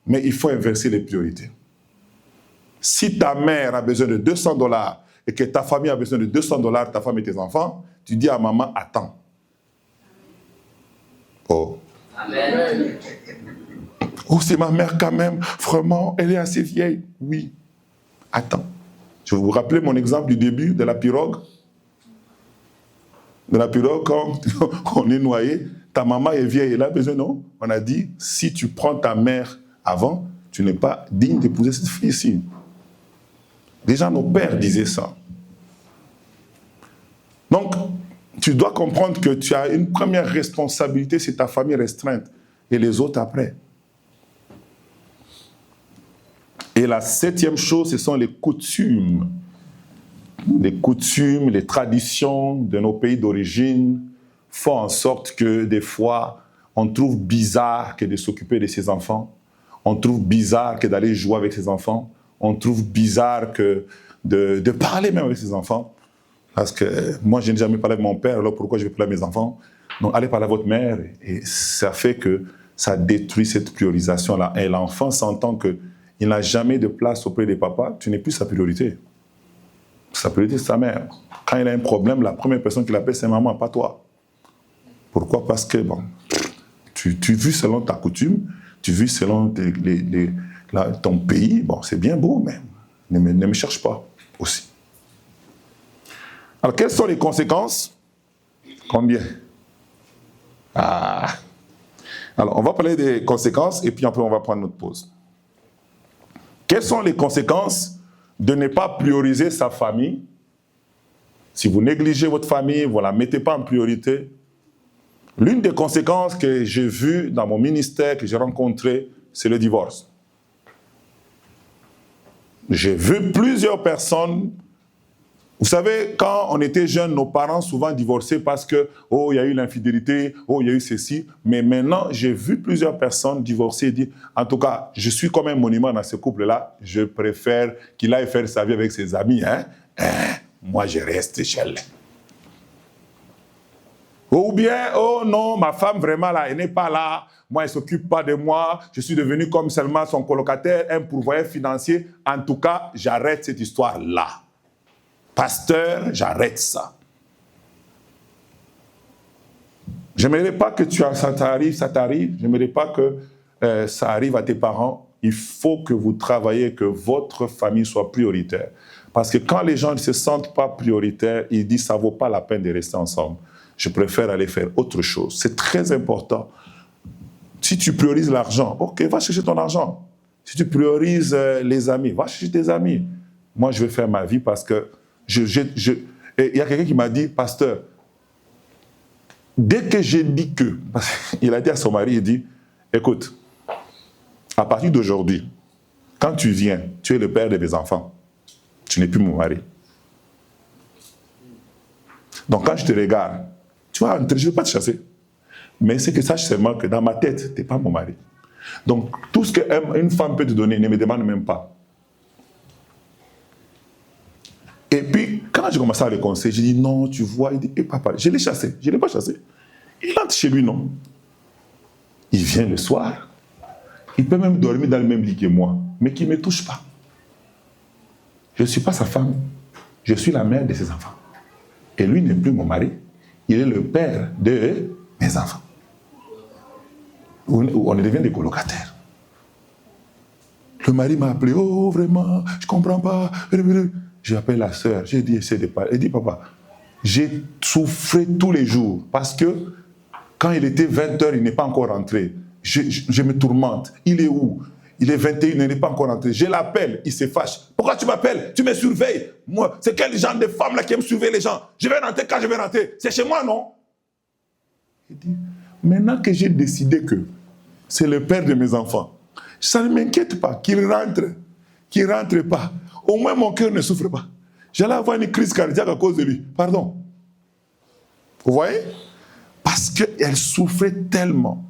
Mais il faut inverser les priorités. Si ta mère a besoin de $200 et que ta famille a besoin de $200, ta femme et tes enfants, tu dis à maman, attends. Oh. Amen. Oh, c'est ma mère quand même. Vraiment, elle est assez vieille. Oui. Attends. Je vais vous rappeler mon exemple du début de la pirogue. De la pirogue, quand on est noyé, ta maman est vieille, elle a besoin, non? On a dit, si tu prends ta mère avant, tu n'es pas digne d'épouser cette fille-ci. Déjà, nos pères disaient ça. Donc, tu dois comprendre que tu as une première responsabilité, c'est ta famille restreinte, et les autres après. Et la 7e chose, ce sont les coutumes. Les coutumes, les traditions de nos pays d'origine font en sorte que des fois, on trouve bizarre que de s'occuper de ses enfants. On trouve bizarre que d'aller jouer avec ses enfants. On trouve bizarre que de parler même avec ses enfants. Parce que moi, je n'ai jamais parlé avec mon père, alors pourquoi je vais parler avec mes enfants? Donc, allez parler à votre mère. Et ça fait que ça détruit cette priorisation-là. Et l'enfant s'entend qu'il n'a jamais de place auprès des papas, tu n'es plus sa priorité. Sa priorité, c'est sa mère. Quand il a un problème, la première personne qu'il appelle, c'est maman, pas toi. Pourquoi? Parce que, bon, tu vis selon ta coutume, tu vis selon ton pays. Bon, c'est bien beau, mais ne me cherche pas aussi. Alors, quelles sont les conséquences? Combien? Alors, on va parler des conséquences et puis après, on va prendre notre pause. Quelles sont les conséquences de ne pas prioriser sa famille? Si vous négligez votre famille, vous ne la mettez pas en priorité. L'une des conséquences que j'ai vues dans mon ministère, que j'ai rencontré, c'est le divorce. J'ai vu plusieurs personnes. Vous savez, quand on était jeunes, nos parents souvent divorçaient parce que, oh, il y a eu l'infidélité, oh, il y a eu ceci. Mais maintenant, j'ai vu plusieurs personnes divorcer et dire, en tout cas, je suis comme un monument dans ce couple-là, je préfère qu'il aille faire sa vie avec ses amis. Moi, je reste chez elle. Ou bien, oh non, ma femme vraiment là, elle n'est pas là. Moi, elle ne s'occupe pas de moi. Je suis devenu comme seulement son colocataire, un pourvoyeur financier. En tout cas, j'arrête cette histoire-là. Pasteur, j'arrête ça. Je n'aimerais pas que ça t'arrive. Je n'aimerais pas que ça arrive à tes parents. Il faut que vous travaillez, que votre famille soit prioritaire. Parce que quand les gens ne se sentent pas prioritaires, ils disent ça ne vaut pas la peine de rester ensemble. Je préfère aller faire autre chose. C'est très important. Si tu priorises l'argent, ok, va chercher ton argent. Si tu priorises les amis, va chercher tes amis. Moi, je vais faire ma vie parce que il y a quelqu'un qui m'a dit, pasteur, dès que j'ai dit que, il a dit à son mari, il dit, écoute, à partir d'aujourd'hui, quand tu viens, tu es le père de mes enfants, tu n'es plus mon mari. Donc quand je te regarde, tu vas entrer, je ne vais pas te chasser, mais c'est que sache seulement que dans ma tête, tu n'es pas mon mari. Donc, tout ce qu'une femme peut te donner, ne me demande même pas. Et puis, quand j'ai commencé à le conseiller, j'ai dit non, tu vois, il dit, papa, je l'ai chassé. Je ne l'ai pas chassé. Il entre chez lui, non. Il vient le soir. Il peut même dormir dans le même lit que moi, mais qu'il ne me touche pas. Je ne suis pas sa femme. Je suis la mère de ses enfants. Et lui n'est plus mon mari. Il est le père de mes enfants. On devient des colocataires. Le mari m'a appelé, oh vraiment, je ne comprends pas. J'appelle la sœur, j'ai dit, essaie de parler. Elle dit, papa, j'ai souffert tous les jours parce que quand il était 20h, il n'est pas encore rentré. Je me tourmente. Il est où? Il est 21h, il n'est pas encore rentré. Je l'appelle, il se fâche. Pourquoi tu m'appelles? Tu me surveilles. Moi, c'est quel genre de femme là qui aime surveiller les gens? Je vais rentrer quand je vais rentrer. C'est chez moi, non? Il dit, maintenant que j'ai décidé que c'est le père de mes enfants, ça ne m'inquiète pas qu'il rentre pas. Au moins mon cœur ne souffre pas. J'allais avoir une crise cardiaque à cause de lui. Pardon. Vous voyez? Parce qu'elle souffrait tellement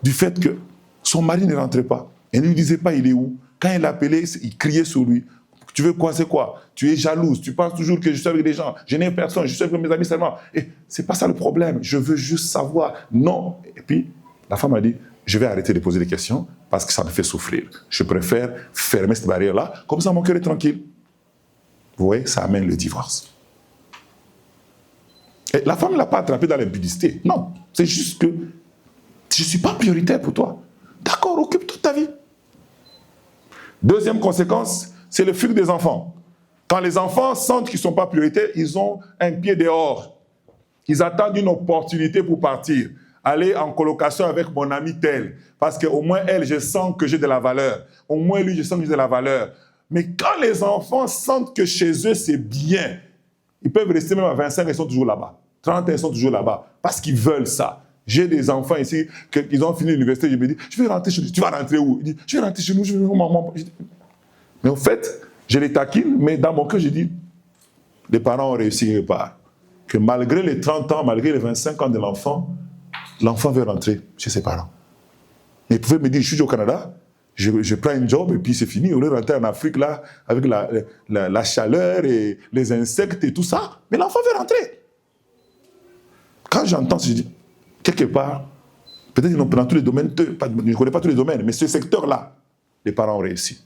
du fait que son mari ne rentrait pas. Elle ne lui disait pas il est où. Quand il l'appelait, il criait sur lui. Tu veux quoi, c'est quoi? Tu es jalouse, tu penses toujours que je suis avec des gens. Je n'ai personne, je suis avec mes amis seulement. Et c'est pas ça le problème. Je veux juste savoir. Non. Et puis, la femme a dit, je vais arrêter de poser des questions parce que ça me fait souffrir. Je préfère fermer cette barrière-là. Comme ça, mon cœur est tranquille. Vous voyez, ça amène le divorce. Et la femme ne l'a pas attrapé dans l'impudicité. Non. C'est juste que je ne suis pas prioritaire pour toi. D'accord, occupe-toi de ta vie. Deuxième conséquence, c'est le fugue des enfants. Quand les enfants sentent qu'ils ne sont pas prioritaires, ils ont un pied dehors. Ils attendent une opportunité pour partir. Aller en colocation avec mon ami tel. Parce qu'au moins, elle, je sens que j'ai de la valeur. Au moins, lui, je sens que j'ai de la valeur. Mais quand les enfants sentent que chez eux, c'est bien, ils peuvent rester même à 25, ils sont toujours là-bas. 30 ans, ils sont toujours là-bas. Parce qu'ils veulent ça. J'ai des enfants ici, ils ont fini l'université, je me dis, je vais rentrer chez nous. Tu vas rentrer où? Il dit, je vais rentrer chez nous, je vais maman. Mais en fait, je les taquine, mais dans mon cœur, je dis, les parents ont réussi quelque part. Que malgré les 30 ans, malgré les 25 ans de l'enfant veut rentrer chez ses parents. Mais il pouvait me dire, je suis au Canada, je prends un job et puis c'est fini. On est rentré en Afrique là, avec la chaleur et les insectes et tout ça. Mais l'enfant veut rentrer. Quand j'entends, je dis, quelque part, peut-être qu'ils n'ont pas dans tous les domaines, je ne connais pas tous les domaines, mais ce secteur-là, les parents ont réussi.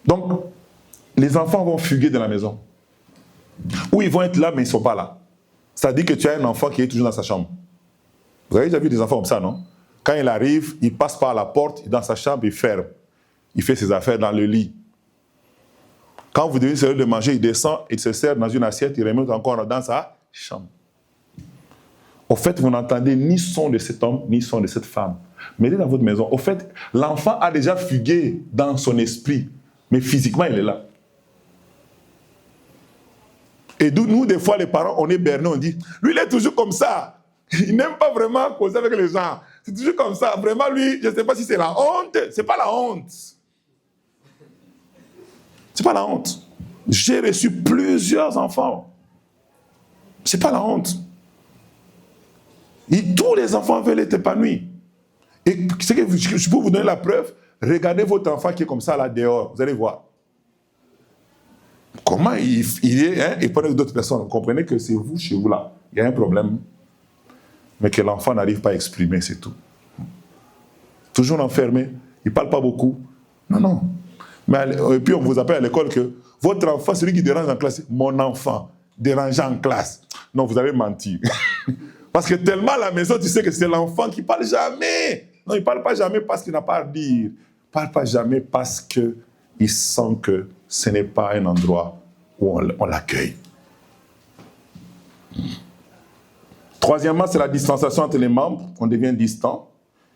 Donc, les enfants vont fuguer de la maison. Ou ils vont être là, mais ils ne sont pas là. Ça dit que tu as un enfant qui est toujours dans sa chambre. Vous avez déjà vu des enfants comme ça, non? Quand il arrive, il passe par la porte, dans sa chambre, il ferme. Il fait ses affaires dans le lit. Quand vous devez servir de manger, il descend, il se sert dans une assiette, il remet encore dans sa chambre. Au fait, vous n'entendez ni son de cet homme, ni son de cette femme. Mettez dans votre maison. Au fait, l'enfant a déjà fugué dans son esprit, mais physiquement, il est là. Et nous, des fois, les parents, on est bernés, on dit, lui, il est toujours comme ça. Il n'aime pas vraiment causer avec les gens. C'est toujours comme ça. Vraiment, lui, je ne sais pas si c'est la honte. Ce n'est pas la honte. Ce n'est pas la honte. J'ai reçu plusieurs enfants. Ce n'est pas la honte. Et tous les enfants veulent être épanouis. Et c'est que je peux vous donner la preuve. Regardez votre enfant qui est comme ça là dehors. Vous allez voir. Comment il est, et pendant d'autres personnes, vous comprenez que c'est vous, chez vous là. Il y a un problème. Mais que l'enfant n'arrive pas à exprimer, c'est tout. Toujours enfermé. Il ne parle pas beaucoup. Non. Mais, et puis on vous appelle à l'école que votre enfant, celui qui dérange en classe, mon enfant, dérangeant en classe. Non, vous avez menti. Parce que tellement à la maison, tu sais que c'est l'enfant qui ne parle jamais. Non, il ne parle pas jamais parce qu'il n'a pas à dire. Il ne parle pas jamais parce qu'il sent que ce n'est pas un endroit où on l'accueille. Troisièmement, c'est la distanciation entre les membres. On devient distant.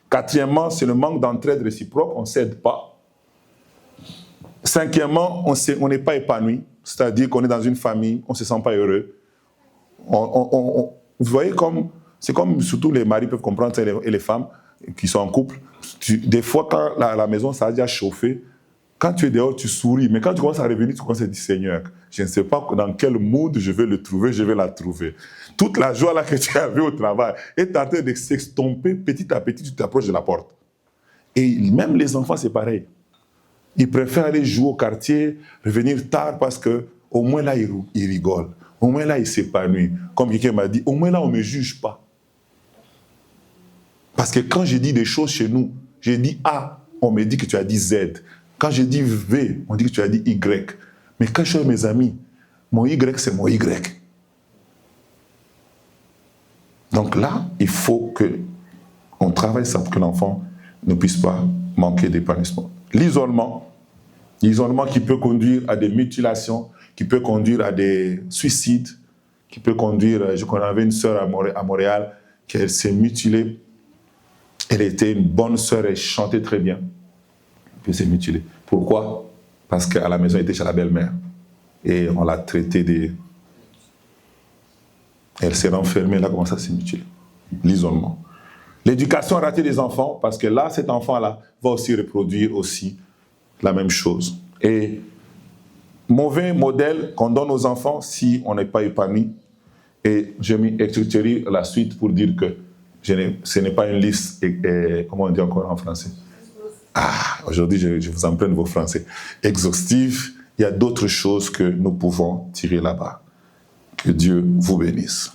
Quatrièmement, c'est le manque d'entraide réciproque. On ne s'aide pas. Cinquièmement, on n'est pas épanoui. C'est-à-dire qu'on est dans une famille, on ne se sent pas heureux. Vous voyez, c'est comme surtout les maris peuvent comprendre ça et les femmes qui sont en couple. Des fois, quand la maison, ça a déjà chauffé, quand tu es dehors, tu souris. Mais quand tu commences à revenir, tu commences à dire, Seigneur, je ne sais pas dans quel mood je vais le trouver, je vais la trouver. Toute la joie là que tu avais au travail est en train de s'estomper petit à petit, tu t'approches de la porte. Et même les enfants, c'est pareil. Ils préfèrent aller jouer au quartier, revenir tard parce qu'au moins là, ils rigolent. Au moins là, ils s'épanouissent. Comme quelqu'un m'a dit, au moins là, on ne me juge pas. Parce que quand j'ai dit des choses chez nous, j'ai dit A, on me dit que tu as dit Z. Quand j'ai dit V, on dit que tu as dit Y. Mais quand je suis avec mes amis, mon Y, c'est mon Y. Donc là, il faut qu'on travaille ça pour que l'enfant ne puisse pas manquer d'épanouissement. L'isolement qui peut conduire à des mutilations, qui peut conduire à des suicides, qui peut conduire... Je connais une sœur à Montréal qui s'est mutilée. Elle était une bonne sœur, elle chantait très bien. Puis elle s'est mutilée. Pourquoi? Parce qu'à la maison, elle était chez la belle-mère. Et on l'a traitée des... Elle s'est renfermée, elle a commencé à se mutiler. L'isolement. L'éducation ratée des enfants, parce que là, cet enfant-là va aussi reproduire aussi la même chose. Et mauvais modèle qu'on donne aux enfants si on n'est pas épanoui. Et je m'y structurerai la suite pour dire que ce n'est pas une liste, comment on dit encore en français? Aujourd'hui, je vous emprunte vos français. Exhaustive. Il y a d'autres choses que nous pouvons tirer là-bas. Que Dieu vous bénisse.